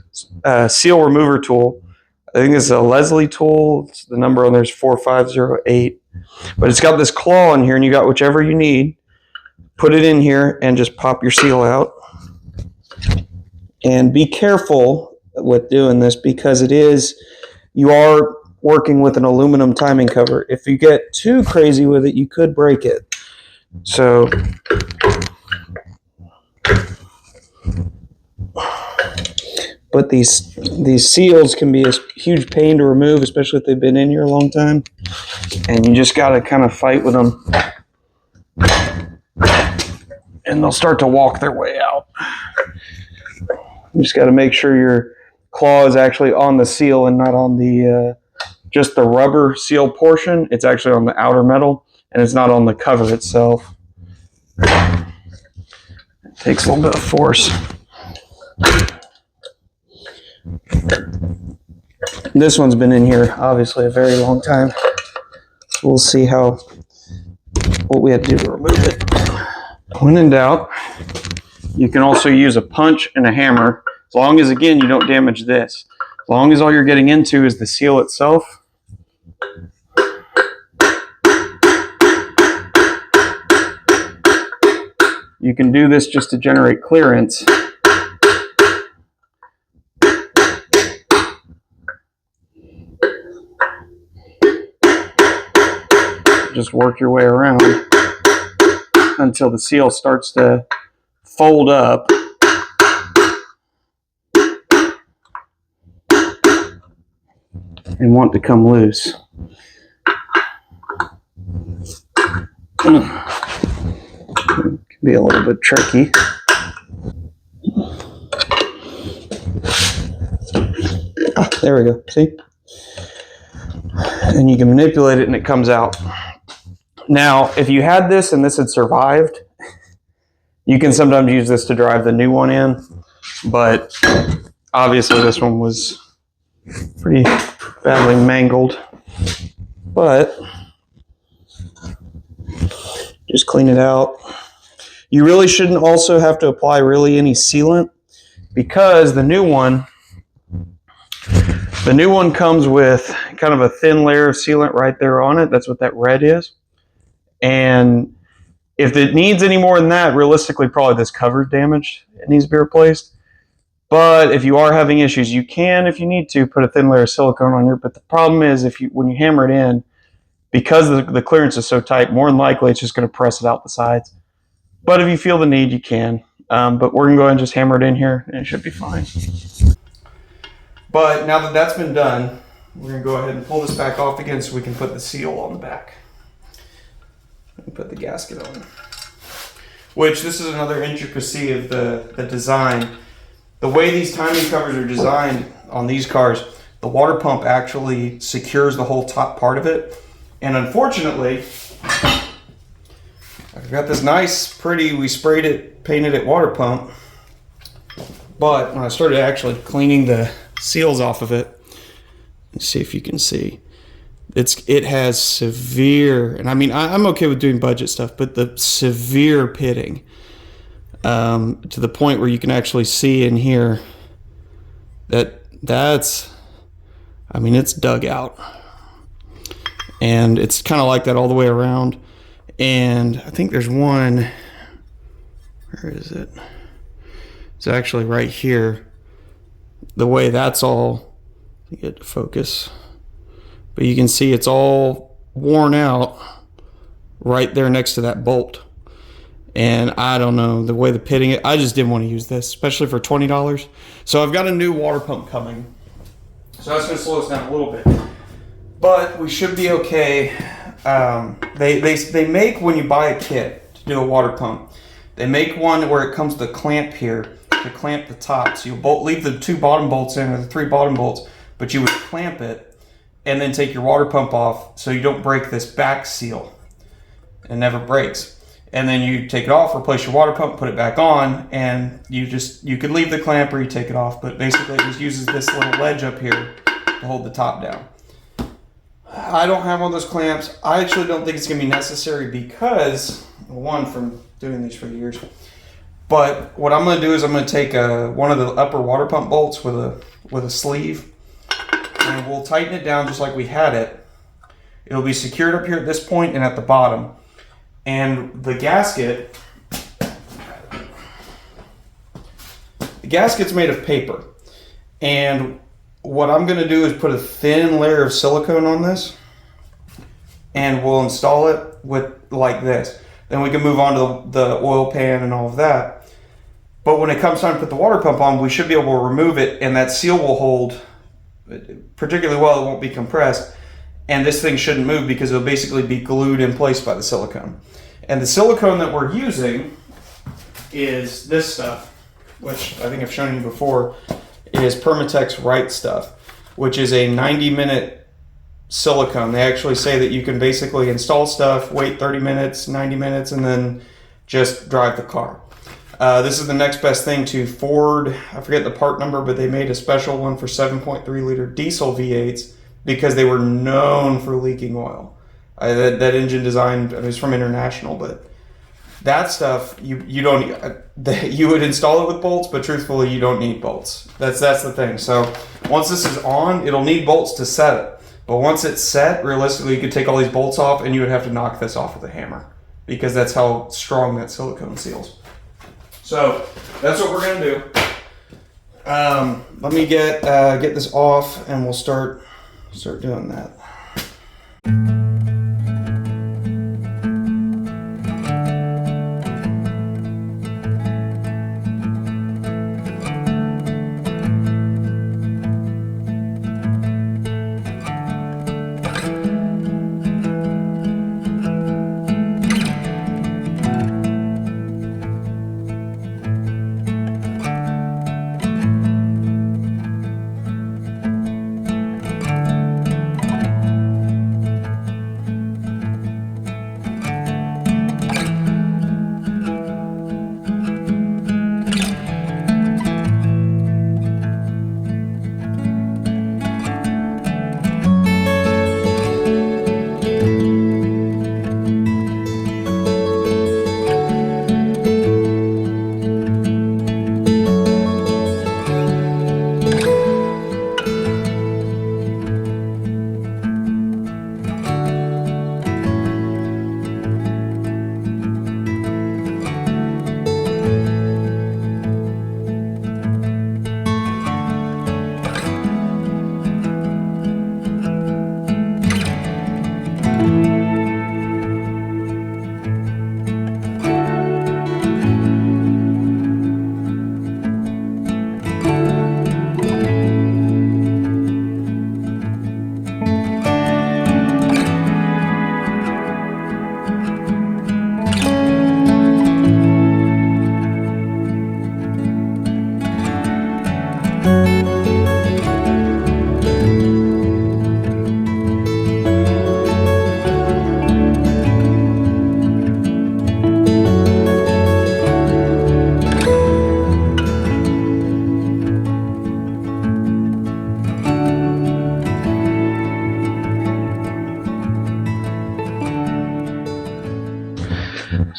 seal remover tool. I think it's a Leslie tool. The number on there is 4508. But it's got this claw in here, and you got whichever you need. Put it in here and just pop your seal out. And be careful with doing this because you are working with an aluminum timing cover. If you get too crazy with it, you could break it. So but these seals can be a huge pain to remove, especially if they've been in here a long time. And you just got to kind of fight with them. And they'll start to walk their way out. You just got to make sure your claw is actually on the seal and not on the just the rubber seal portion. It's actually on the outer metal, and it's not on the cover itself. It takes a little bit of force. This one's been in here obviously a very long time, so we'll see what we have to do to remove it. When in doubt, you can also use a punch and a hammer, as long as again you don't damage this. As long as all you're getting into is the seal itself. You can do this just to generate clearance. Just work your way around until the seal starts to fold up. And want to come loose. Can be a little bit tricky. There we go, see? And you can manipulate it and it comes out. Now, if you had this and this had survived, you can sometimes use this to drive the new one in, but obviously this one was pretty badly mangled. But just clean it out. You really shouldn't also have to apply really any sealant, because the new one comes with kind of a thin layer of sealant right there on it. That's what that red is. And if it needs any more than that, realistically, probably this cover's damaged. It needs to be replaced. But if you are having issues, you can, if you need to, put a thin layer of silicone on here. But the problem is, when you hammer it in, because the clearance is so tight, more than likely it's just going to press it out the sides. But if you feel the need, you can. But we're going to go ahead and just hammer it in here, and it should be fine. But now that that's been done, we're going to go ahead and pull this back off again so we can put the seal on the back. And put the gasket on. Which, this is another intricacy of the design. The way these timing covers are designed on these cars, the water pump actually secures the whole top part of it. And unfortunately, I've got this nice, pretty, we sprayed it, painted it water pump. But when I started actually cleaning the seals off of it, let's see if you can see, it has severe, and I mean, I'm okay with doing budget stuff, but the severe pitting, to the point where you can actually see in here that's, I mean, it's dug out. And it's kind of like that all the way around. And I think there's one, where is it? It's actually right here. The way that's all, you get to focus. But you can see it's all worn out right there next to that bolt. And I don't know, the way the pitting it, I just didn't want to use this, especially for $20. So I've got a new water pump coming. So that's going to slow us down a little bit. But we should be okay. They make, when you buy a kit to do a water pump, they make one where it comes with a clamp here to clamp the top. So you'll leave the 2 bottom bolts in, or the 3 bottom bolts, but you would clamp it and then take your water pump off so you don't break this back seal. It never breaks. And then you take it off, replace your water pump, put it back on, and you could leave the clamp or you take it off, but basically it just uses this little ledge up here to hold the top down. I don't have one of those clamps. I actually don't think it's going to be necessary because, one, from doing these for years, but what I'm going to do is I'm going to take one of the upper water pump bolts with a sleeve, and we'll tighten it down just like we had it. It'll be secured up here at this point and at the bottom. And the gasket's made of paper. And what I'm going to do is put a thin layer of silicone on this, and we'll install it with like this. Then we can move on to the oil pan and all of that. But when it comes time to put the water pump on, we should be able to remove it, and that seal will hold particularly well. It won't be compressed. And this thing shouldn't move because it'll basically be glued in place by the silicone. And the silicone that we're using is this stuff, which I think I've shown you before, is Permatex Right Stuff, which is a 90-minute silicone. They actually say that you can basically install stuff, wait 30 minutes, 90 minutes, and then just drive the car. This is the next best thing to Ford. I forget the part number, but they made a special one for 7.3 liter diesel V8s because they were known for leaking oil. That engine design, I mean, it's from International, but that stuff, you don't, you would install it with bolts, but truthfully, you don't need bolts. That's the thing. So once this is on, it'll need bolts to set it. But once it's set, realistically, you could take all these bolts off and you would have to knock this off with a hammer because that's how strong that silicone seals. So that's what we're going to do. Let me get this off and we'll start doing that.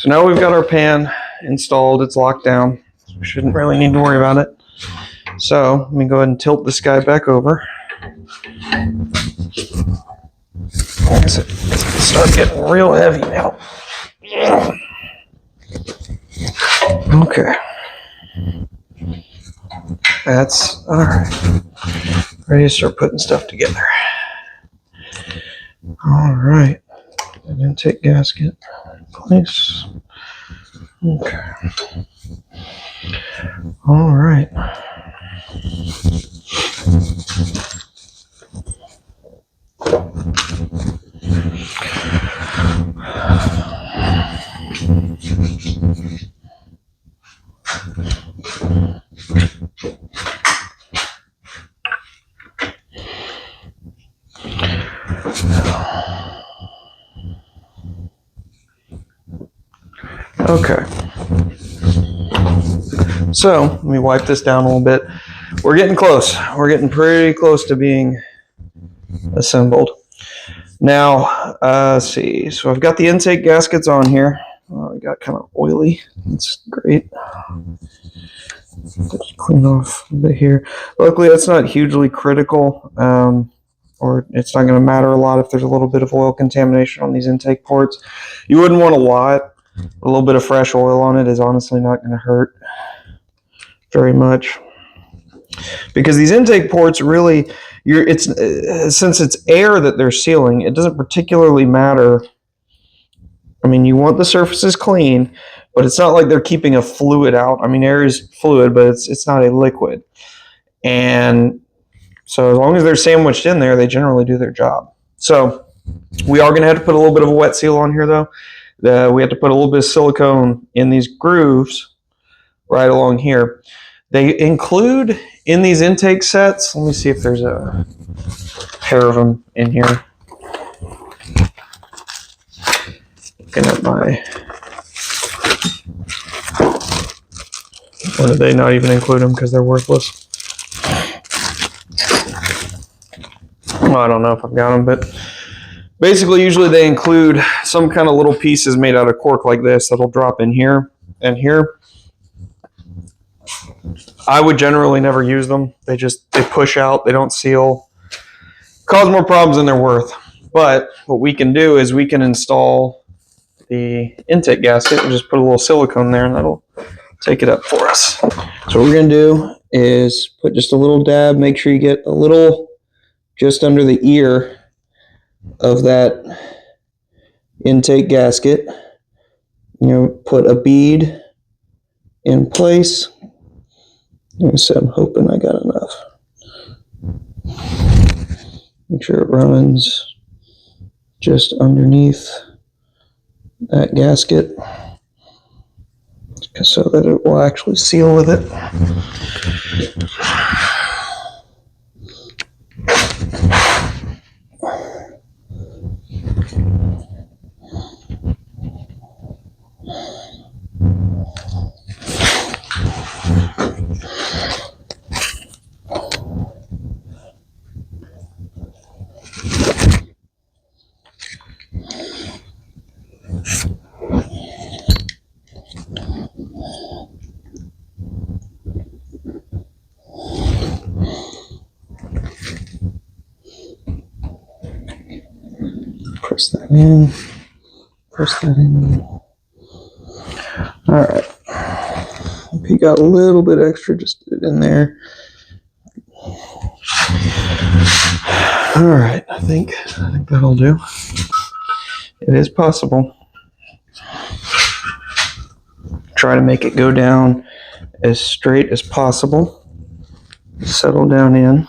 So now we've got our pan installed. It's locked down. So we shouldn't really need to worry about it. So let me go ahead and tilt this guy back over. It's start getting real heavy now. Okay. That's all right. Ready to start putting stuff together. All right. An intake gasket in place. Okay. All right. Okay. So let me wipe this down a little bit. We're getting close. We're getting pretty close to being assembled. Now, let's see. So I've got the intake gaskets on here. I got kind of oily. That's great. Just clean off a bit here. Luckily, that's not hugely critical, or it's not going to matter a lot if there's a little bit of oil contamination on these intake ports. You wouldn't want a lot. A little bit of fresh oil on it is honestly not going to hurt very much, because these intake ports really, since it's air that they're sealing, it doesn't particularly matter. I mean, you want the surfaces clean, but it's not like they're keeping a fluid out. I mean, air is fluid, but it's not a liquid. And so as long as they're sandwiched in there, they generally do their job. So we are going to have to put a little bit of a wet seal on here, though. We have to put a little bit of silicone in these grooves right along here. They include in these intake sets, let me see if there's a pair of them in here. Looking at my, or did they not even include them because they're worthless? Well, I don't know if I've got them, but basically usually they include some kind of little pieces made out of cork like this that'll drop in here and here. I would generally never use them. They push out, they don't seal, cause more problems than they're worth. But what we can do is we can install the intake gasket and just put a little silicone there, and that'll take it up for us. So what we're going to do is put just a little dab, make sure you get a little just under the ear of that intake gasket. You know, put a bead in place. So I'm hoping I got enough. Make sure it runs just underneath that gasket so that it will actually seal with it. Press that in. Press that in. All right. If you got a little bit extra, just put it in there. All right. I think that'll do. It is possible. Try to make it go down as straight as possible. Settle down in.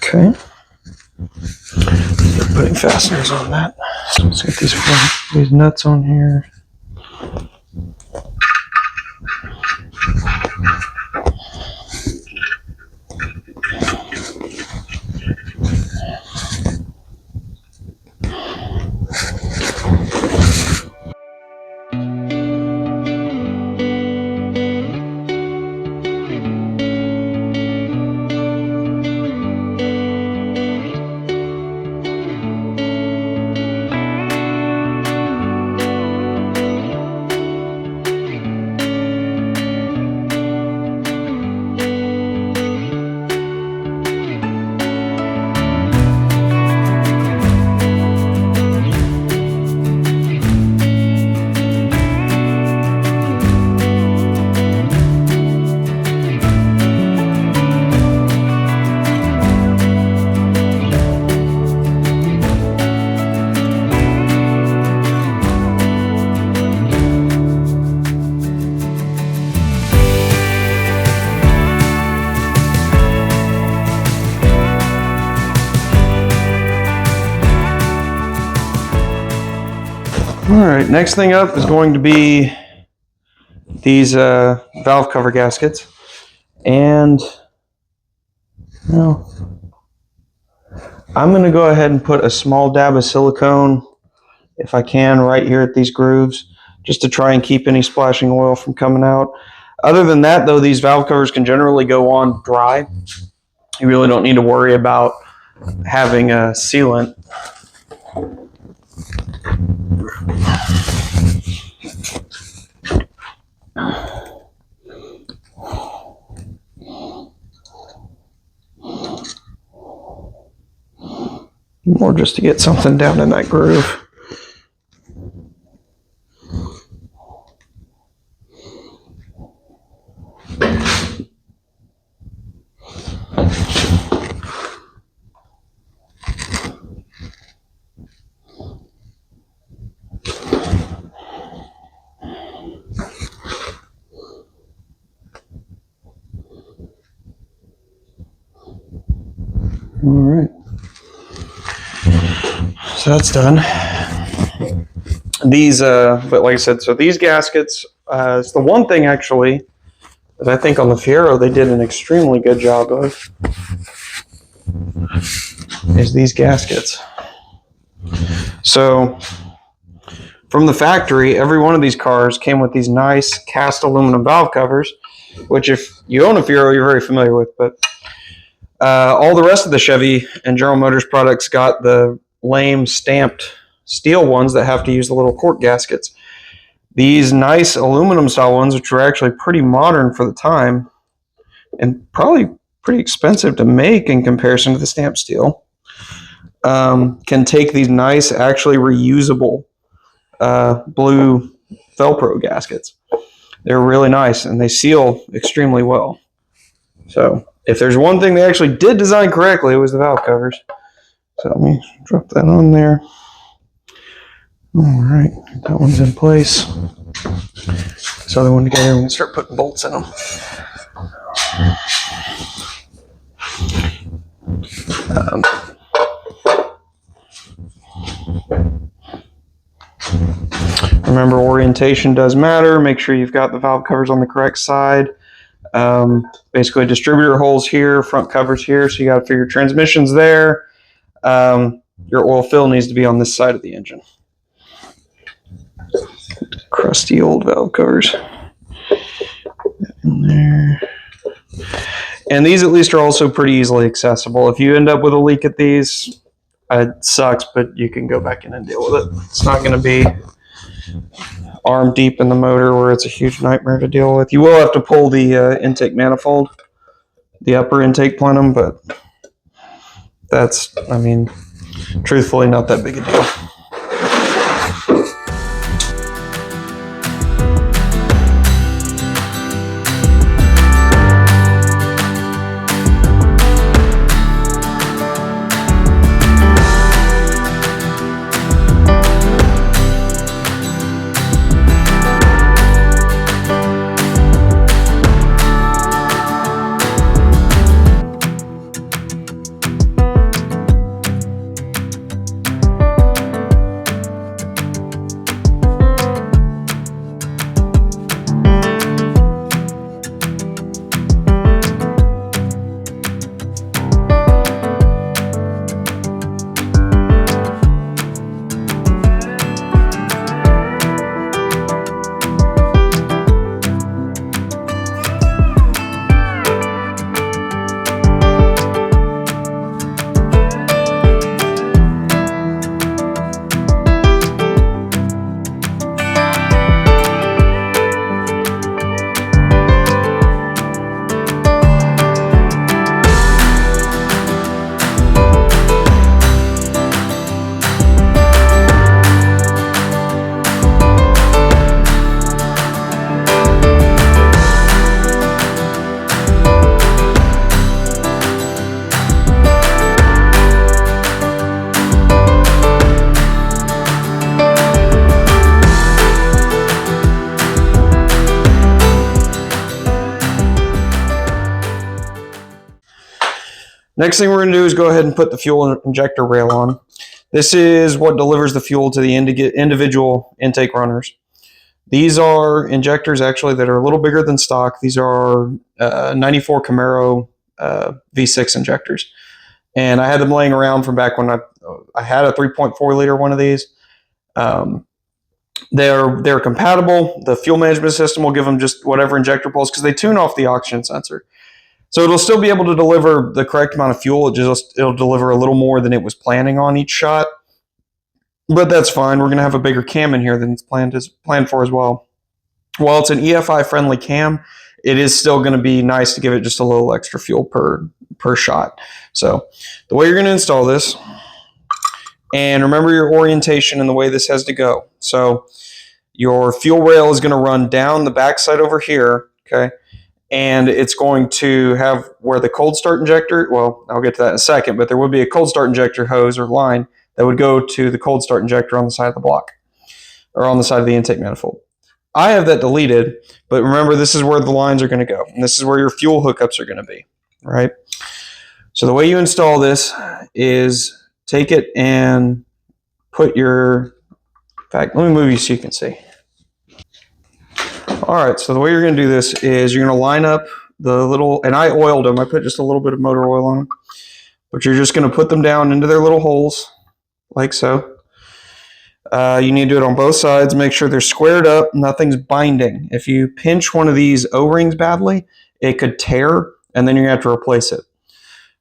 Okay. Start putting fasteners on that. So let's get these nuts on here. All right, next thing up is going to be these valve cover gaskets. And well, I'm going to go ahead and put a small dab of silicone, if I can, right here at these grooves, just to try and keep any splashing oil from coming out. Other than that, though, these valve covers can generally go on dry. You really don't need to worry about having a sealant. More just to get something down in that groove. All right. So that's done. These, but like I said, so these gaskets, it's the one thing actually that I think on the Fiero they did an extremely good job of, is these gaskets. So from the factory, every one of these cars came with these nice cast aluminum valve covers, which if you own a Fiero, you're very familiar with, but all the rest of the Chevy and General Motors products got the lame stamped steel ones that have to use the little cork gaskets. These nice aluminum style ones, which were actually pretty modern for the time and probably pretty expensive to make in comparison to the stamped steel, can take these nice, actually reusable blue Velcro gaskets. They're really nice and they seal extremely well. So if there's one thing they actually did design correctly, it was the valve covers. So let me drop that on there. All right, that one's in place. This other one together, we're gonna start putting bolts in them. Remember, orientation does matter. Make sure you've got the valve covers on the correct side. Basically, distributor holes here, front covers here, so you got to figure transmissions there. Your oil fill needs to be on this side of the engine. Crusty old valve covers in there. And these at least are also pretty easily accessible. If you end up with a leak at these, it sucks, but you can go back in and deal with it. It's not going to be arm deep in the motor where it's a huge nightmare to deal with. You will have to pull the intake manifold, the upper intake plenum, but that's, I mean, truthfully not that big a deal. Next thing we're going to do is go ahead and put the fuel injector rail on. This is what delivers the fuel to the individual intake runners. These are injectors actually that are a little bigger than stock. These are 94 Camaro V6 injectors. And I had them laying around from back when I had a 3.4 liter one of these. They're compatible. The fuel management system will give them just whatever injector pulse because they tune off the oxygen sensor. So it'll still be able to deliver the correct amount of fuel. It'll deliver a little more than it was planning on each shot. But that's fine. We're going to have a bigger cam in here than it's planned for as well. While it's an EFI friendly cam, it is still going to be nice to give it just a little extra fuel per shot. So the way you're going to install this, and remember your orientation and the way this has to go. So your fuel rail is going to run down the backside over here, okay? And it's going to have where the cold start injector, well, I'll get to that in a second, but there would be a cold start injector hose or line that would go to the cold start injector on the side of the block or on the side of the intake manifold. I have that deleted, but remember this is where the lines are going to go, and this is where your fuel hookups are going to be, right? So the way you install this is take it and put your, in fact, let me move you so you can see. All right, so the way you're going to do this is you're going to line up the little, and I oiled them. I put just a little bit of motor oil on them, but you're just going to put them down into their little holes like so. You need to do it on both sides. Make sure they're squared up. Nothing's binding. If you pinch one of these O-rings badly, it could tear, and then you're going to have to replace it.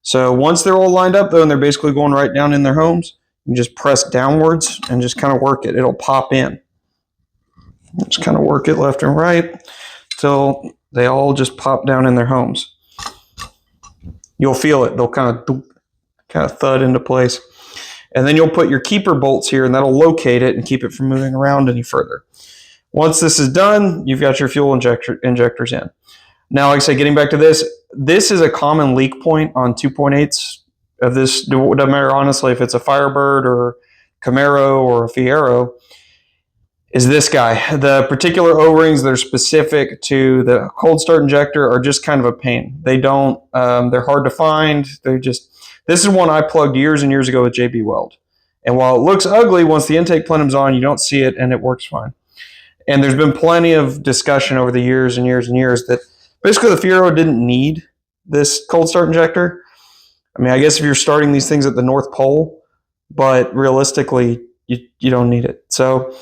So once they're all lined up, though, and they're basically going right down in their homes, you just press downwards and just kind of work it. It'll pop in. Just kind of work it left and right till they all just pop down in their homes. You'll feel it. They'll kind of thud into place. And then you'll put your keeper bolts here, and that'll locate it and keep it from moving around any further. Once this is done, you've got your fuel injectors in. Now, like I said, getting back to this is a common leak point on 2.8s of this. It doesn't matter, honestly, if it's a Firebird or Camaro or a Fiero, is this guy. The particular O-rings that are specific to the cold start injector are just kind of a pain. They're hard to find. This is one I plugged years and years ago with JB Weld. And while it looks ugly, once the intake plenum's on, you don't see it and it works fine. And there's been plenty of discussion over the years and years and years that basically the Fiero didn't need this cold start injector. I mean, I guess if you're starting these things at the North Pole, but realistically, you don't need it. So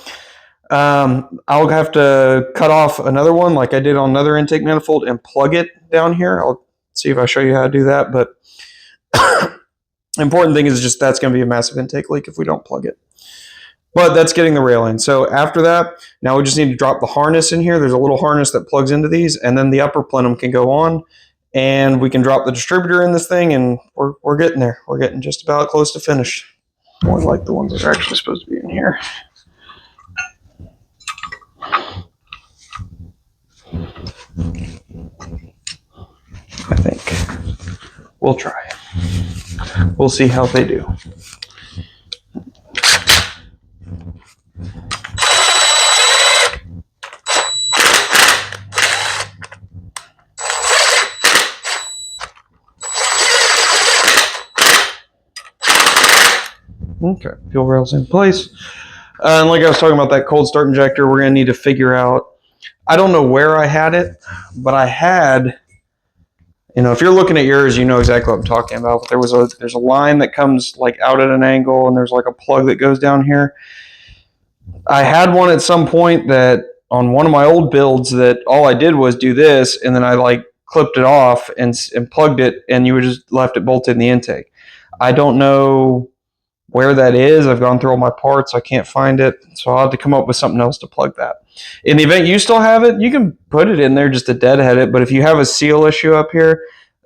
I'll have to cut off another one like I did on another intake manifold and plug it down here. I'll see if I show you how to do that. But important thing is just that's going to be a massive intake leak if we don't plug it. But that's getting the rail in. So after that, now we just need to drop the harness in here. There's a little harness that plugs into these, and then the upper plenum can go on, and we can drop the distributor in this thing, and we're getting there. We're getting just about close to finish. More like the ones that are actually supposed to be in here. I think we'll try. We'll see how they do. Okay, fuel rail's in place. And like I was talking about that cold start injector, we're going to need to figure out, I don't know where I had it, but I had, if you're looking at yours, you know exactly what I'm talking about. There's a line that comes like out at an angle, and there's like a plug that goes down here. I had one at some point that on one of my old builds that all I did was do this, and then I like clipped it off and plugged it, and you would just left it bolted in the intake. I don't know where that is. I've gone through all my parts. I can't find it. So I'll have to come up with something else to plug that. In the event you still have it, you can put it in there just to deadhead it. But if you have a seal issue up here,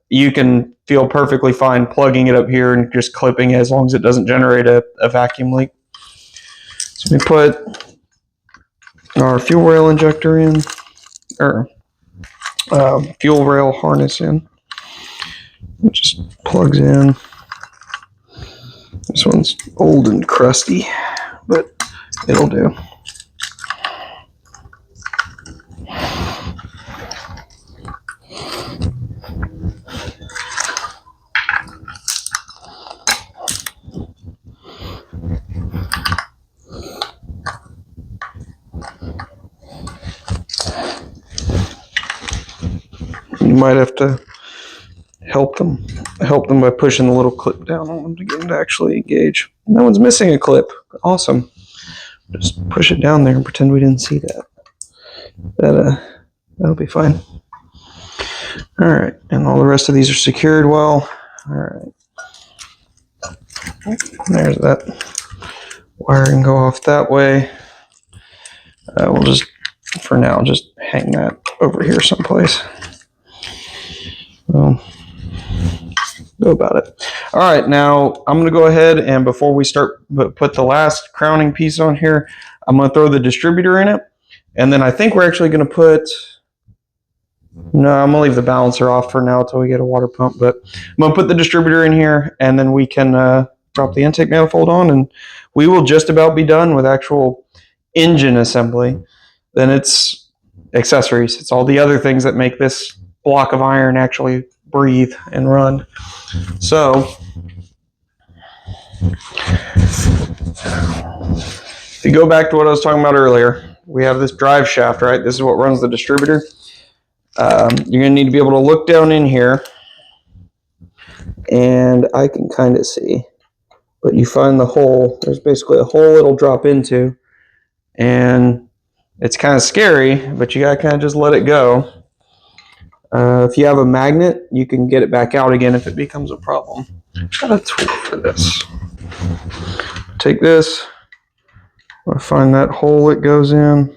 you can feel perfectly fine plugging it up here and just clipping it as long as it doesn't generate a vacuum leak. So we put our fuel rail injector in, or fuel rail harness in. It just plugs in. This one's old and crusty, but it'll do. might have to help them by pushing the little clip down on them to get them to actually engage. No one's missing a clip. Awesome. Just push it down there and pretend we didn't see that. That'll be fine. All right, and all the rest of these are secured well. All right. There's that wire can go off that way. We'll just, for now, just hang that over here someplace. Well, go about it. All right, now I'm going to go ahead and before we start put the last crowning piece on here, I'm going to throw the distributor in it, and then I think we're actually going to put. No, I'm going to leave the balancer off for now until we get a water pump, but I'm going to put the distributor in here, and then we can drop the intake manifold on, and we will just about be done with actual engine assembly. Then it's accessories. It's all the other things that make this block of iron actually breathe and run. So, if you go back to what I was talking about earlier, we have this drive shaft, right? This is what runs the distributor. You're going to need to be able to look down in here, and I can kind of see, but you find the hole. There's basically a hole it'll drop into, and it's kind of scary, but you got to kind of just let it go. If you have a magnet, you can get it back out again if it becomes a problem. Got a tool for this. Take this, I'll find that hole it goes in.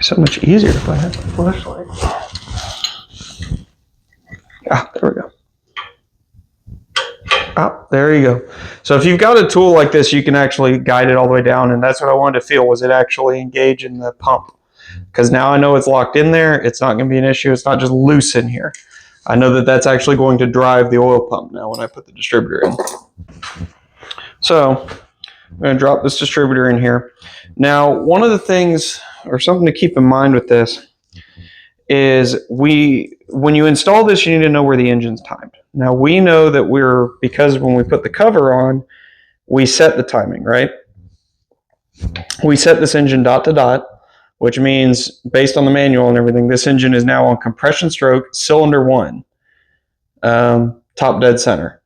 So much easier if I had a flashlight. Ah, there we go. Ah, there you go. So if you've got a tool like this, you can actually guide it all the way down, and that's what I wanted to feel, was it actually engage in the pump. Because now I know it's locked in there, it's not going to be an issue, it's not just loose in here. I know that that's actually going to drive the oil pump now when I put the distributor in. So I'm going to drop this distributor in here. Now, one of the things, or something to keep in mind with this, is when you install this, you need to know where the engine's timed. Now, we know that because when we put the cover on, we set the timing, right? We set this engine dot to dot, which means, based on the manual and everything, this engine is now on compression stroke, cylinder 1, top dead center.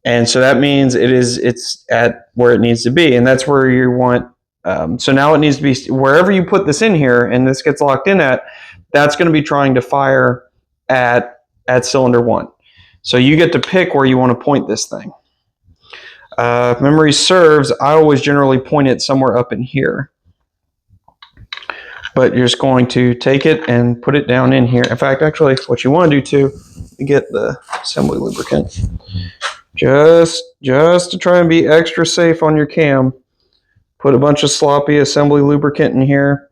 And so that means it's at where it needs to be, and that's where you want. So now it needs to be, wherever you put this in here and this gets locked in at, that's going to be trying to fire at cylinder 1. So you get to pick where you want to point this thing. If memory serves, I always generally point it somewhere up in here. But you're just going to take it and put it down in here. In fact, actually, what you want to do too, you get the assembly lubricant. Just to try and be extra safe on your cam, put a bunch of sloppy assembly lubricant in here.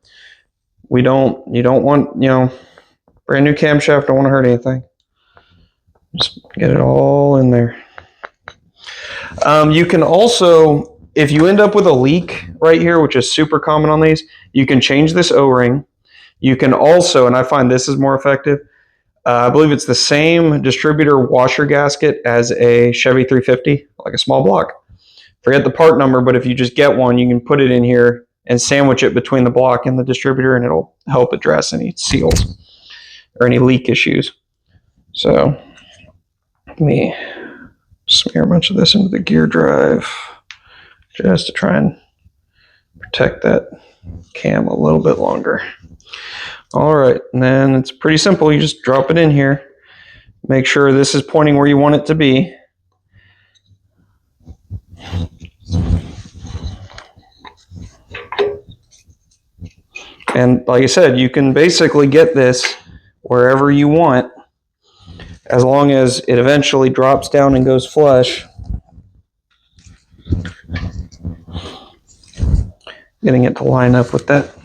You don't want, brand new camshaft, don't want to hurt anything. Just get it all in there. You can also, if you end up with a leak right here, which is super common on these, you can change this O-ring. You can also, and I find this is more effective, I believe it's the same distributor washer gasket as a Chevy 350, like a small block. Forget the part number, but if you just get one, you can put it in here and sandwich it between the block and the distributor, and it'll help address any seals or any leak issues. So let me smear a bunch of this into the gear drive just to try and protect that cam a little bit longer. All right, and then it's pretty simple. You just drop it in here. Make sure this is pointing where you want it to be. And like I said, you can basically get this wherever you want, as long as it eventually drops down and goes flush. Getting it to line up with that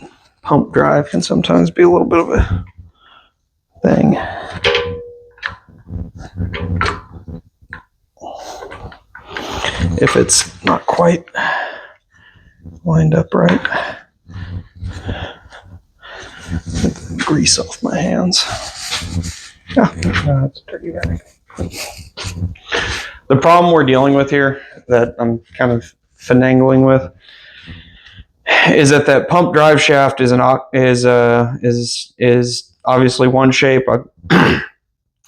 pump drive can sometimes be a little bit of a thing. If it's not quite lined up right. Get the grease off my hands. Ah, no, it's a dirty rag. The problem we're dealing with here, that I'm kind of finagling with, is that pump drive shaft is obviously one shape. I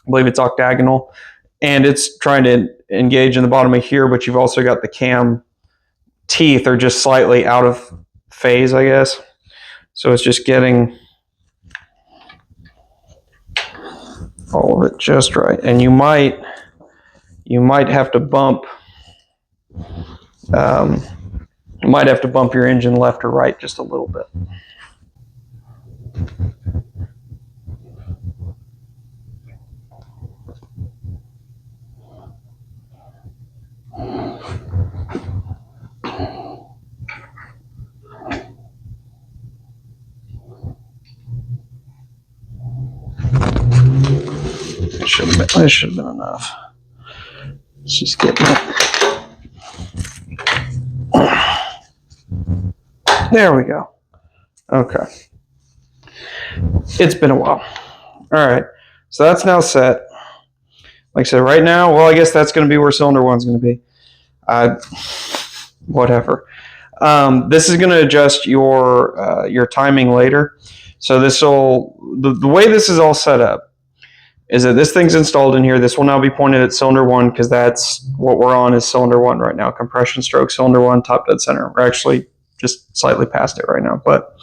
believe it's octagonal, and it's trying to engage in the bottom of here, but you've also got the cam teeth are just slightly out of phase, I guess. So it's just getting all of it just right. And you might have to bump your engine left or right just a little bit. That should have been enough. Let's just get that. There we go. Okay. It's been a while. All right. So that's now set. Like I said, right now, well, I guess that's going to be where cylinder one's going to be. Whatever. This is going to adjust your timing later. So the way this is all set up is that this thing's installed in here. This will now be pointed at cylinder one because that's what we're on is cylinder one right now. Compression stroke, cylinder one, top dead center. We're actually just slightly past it right now, but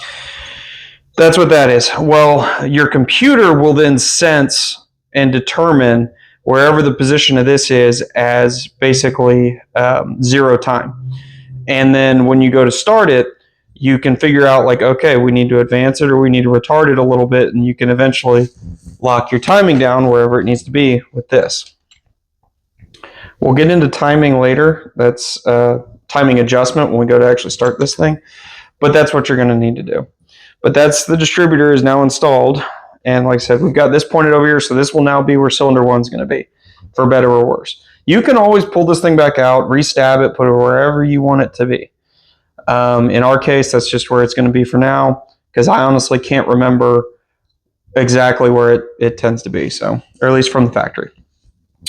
that's what that is. Well, your computer will then sense and determine wherever the position of this is as basically 0 time. And then when you go to start it, you can figure out like, okay, we need to advance it or we need to retard it a little bit, and you can eventually lock your timing down wherever it needs to be with this. We'll get into timing later. That's timing adjustment when we go to actually start this thing, but that's what you're going to need to do. But that's the distributor is now installed, and like I said, we've got this pointed over here, so this will now be where cylinder one's going to be, for better or worse. You can always pull this thing back out, re-stab it, put it wherever you want it to be. In our case, that's just where it's going to be for now, because I honestly can't remember exactly where it tends to be, so, or at least from the factory.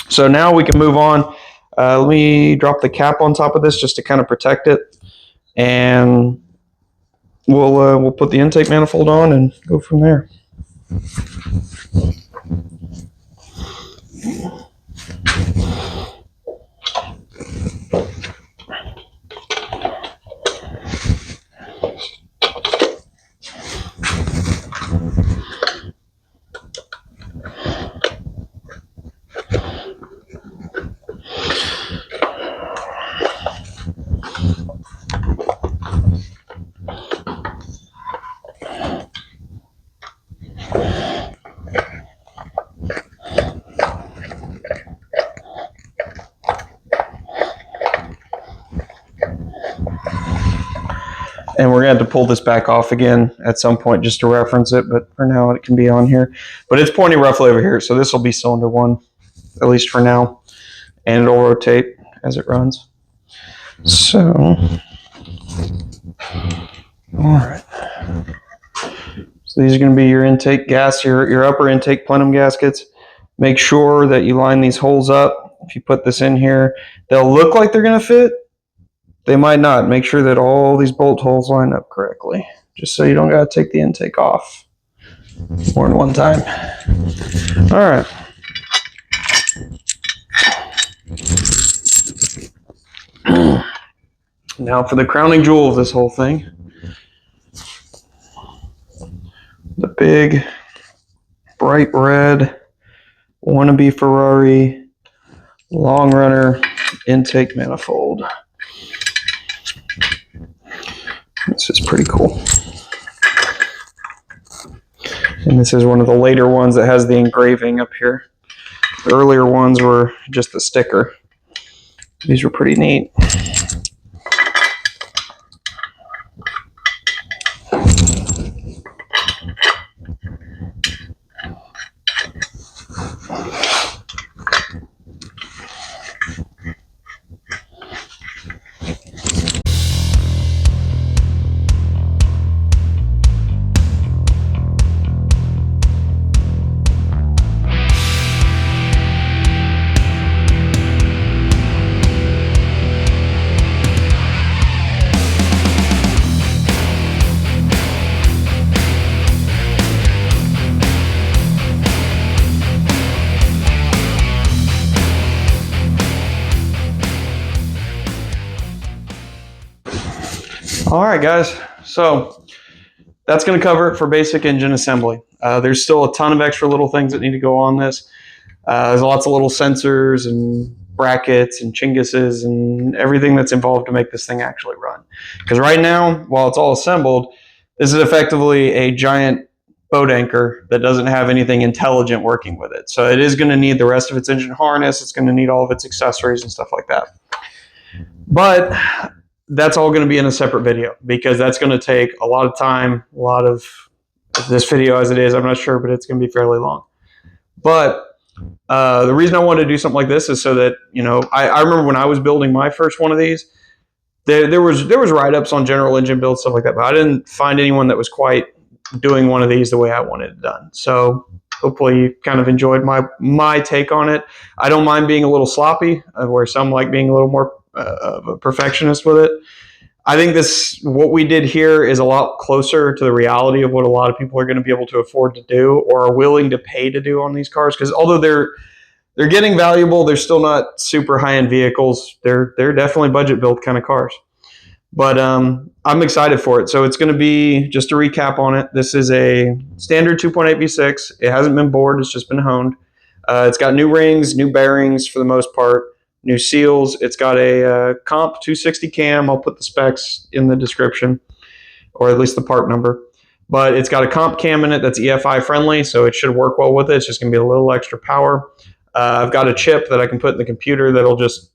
So now we can move on. Let me drop the cap on top of this just to kind of protect it, and we'll put the intake manifold on and go from there. And we're going to have to pull this back off again at some point just to reference it, but for now it can be on here. But it's pointing roughly over here, so this will be cylinder one, at least for now. And it'll rotate as it runs. So, all right. So these are going to be your intake gas, your upper intake plenum gaskets. Make sure that you line these holes up. If you put this in here, they'll look like they're going to fit. They might not. Make sure that all these bolt holes line up correctly, just so you don't got to take the intake off more than one time. All right. Now for the crowning jewel of this whole thing, the big, bright red, wannabe Ferrari, long runner intake manifold. This is pretty cool. And this is one of the later ones that has the engraving up here. The earlier ones were just the sticker. These were pretty neat. All right, guys. So that's going to cover it for basic engine assembly. There's still a ton of extra little things that need to go on this. There's lots of little sensors and brackets and chinguses and everything that's involved to make this thing actually run. Because right now, while it's all assembled, this is effectively a giant boat anchor that doesn't have anything intelligent working with it. So it is going to need the rest of its engine harness. It's going to need all of its accessories and stuff like that. But that's all going to be in a separate video because that's going to take a lot of time, a lot of this video as it is. I'm not sure, but it's going to be fairly long. But the reason I wanted to do something like this is so that, you know, I remember when I was building my first one of these, there was write-ups on general engine build, stuff like that, but I didn't find anyone that was quite doing one of these the way I wanted it done. So hopefully you kind of enjoyed my take on it. I don't mind being a little sloppy, where some like being a little more of a perfectionist with it. I think what we did here is a lot closer to the reality of what a lot of people are going to be able to afford to do or are willing to pay to do on these cars. Because although they're getting valuable, they're still not super high-end vehicles. They're definitely budget built kind of cars. But I'm excited for it. So it's going to be, just to recap on it, this is a standard 2.8 V6. It hasn't been bored. It's just been honed. It's got new rings, new bearings for the most part, new seals. It's got a comp 260 cam. I'll put the specs in the description, or at least the part number. But it's got a comp cam in it that's EFI friendly, so it should work well with it. It's just going to be a little extra power. I've got a chip that I can put in the computer that'll just,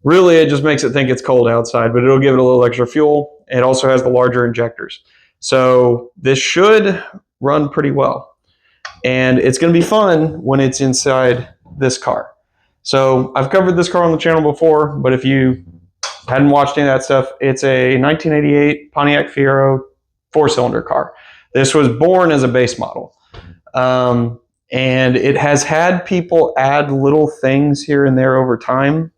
really, it just makes it think it's cold outside, but it'll give it a little extra fuel. It also has the larger injectors. So this should run pretty well. And it's going to be fun when it's inside this car. So I've covered this car on the channel before, but if you hadn't watched any of that stuff, it's a 1988 Pontiac Fiero 4-cylinder car. This was born as a base model. And it has had people add little things here and there over time,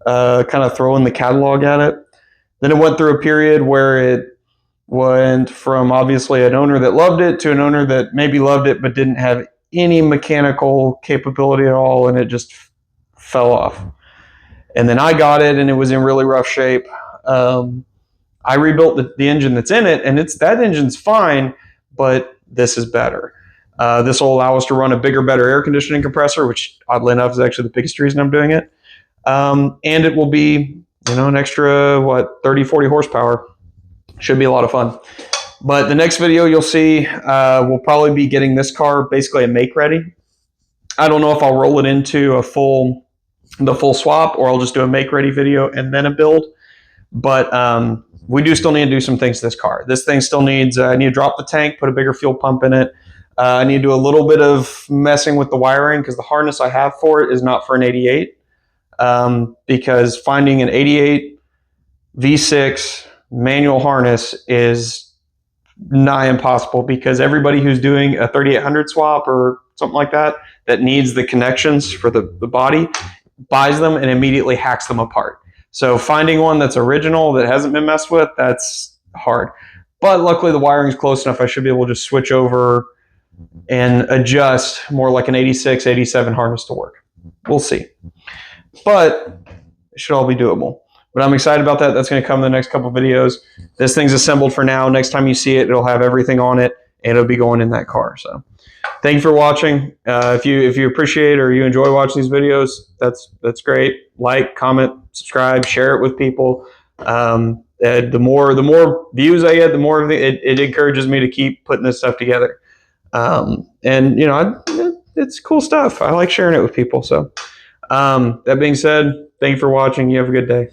kind of throwing the catalog at it. Then it went through a period where it went from obviously an owner that loved it to an owner that maybe loved it but didn't have any mechanical capability at all, and it just fell off. And then I got it, and it was in really rough shape. I rebuilt the engine that's in it, and that engine's fine, but this is better. This will allow us to run a bigger, better air conditioning compressor, which oddly enough is actually the biggest reason I'm doing it. And it will be, you know, an extra, 30, 40 horsepower. Should be a lot of fun. But the next video you'll see, we'll probably be getting this car basically a make ready. I don't know if I'll roll it into the full swap, or I'll just do a make ready video and then a build. But we do still need to do some things to this car. This thing still needs, I need to drop the tank, put a bigger fuel pump in it. I need to do a little bit of messing with the wiring because the harness I have for it is not for an 88. Because finding an 88 V6 manual harness is nigh impossible, because everybody who's doing a 3800 swap or something like that needs the connections for the body buys them and immediately hacks them apart. So finding one that's original that hasn't been messed with, that's hard. But luckily the wiring's close enough, I should be able to just switch over and adjust more like an 86, 87 harness to work. We'll see. But it should all be doable. But I'm excited about that. That's going to come in the next couple videos. This thing's assembled for now. Next time you see it, it'll have everything on it, and it'll be going in that car. So thank you for watching. If you appreciate or you enjoy watching these videos, that's great. Like, comment, subscribe, share it with people. The more views I get, the more it encourages me to keep putting this stuff together. And you know, it's cool stuff. I like sharing it with people. So that being said, thank you for watching. You have a good day.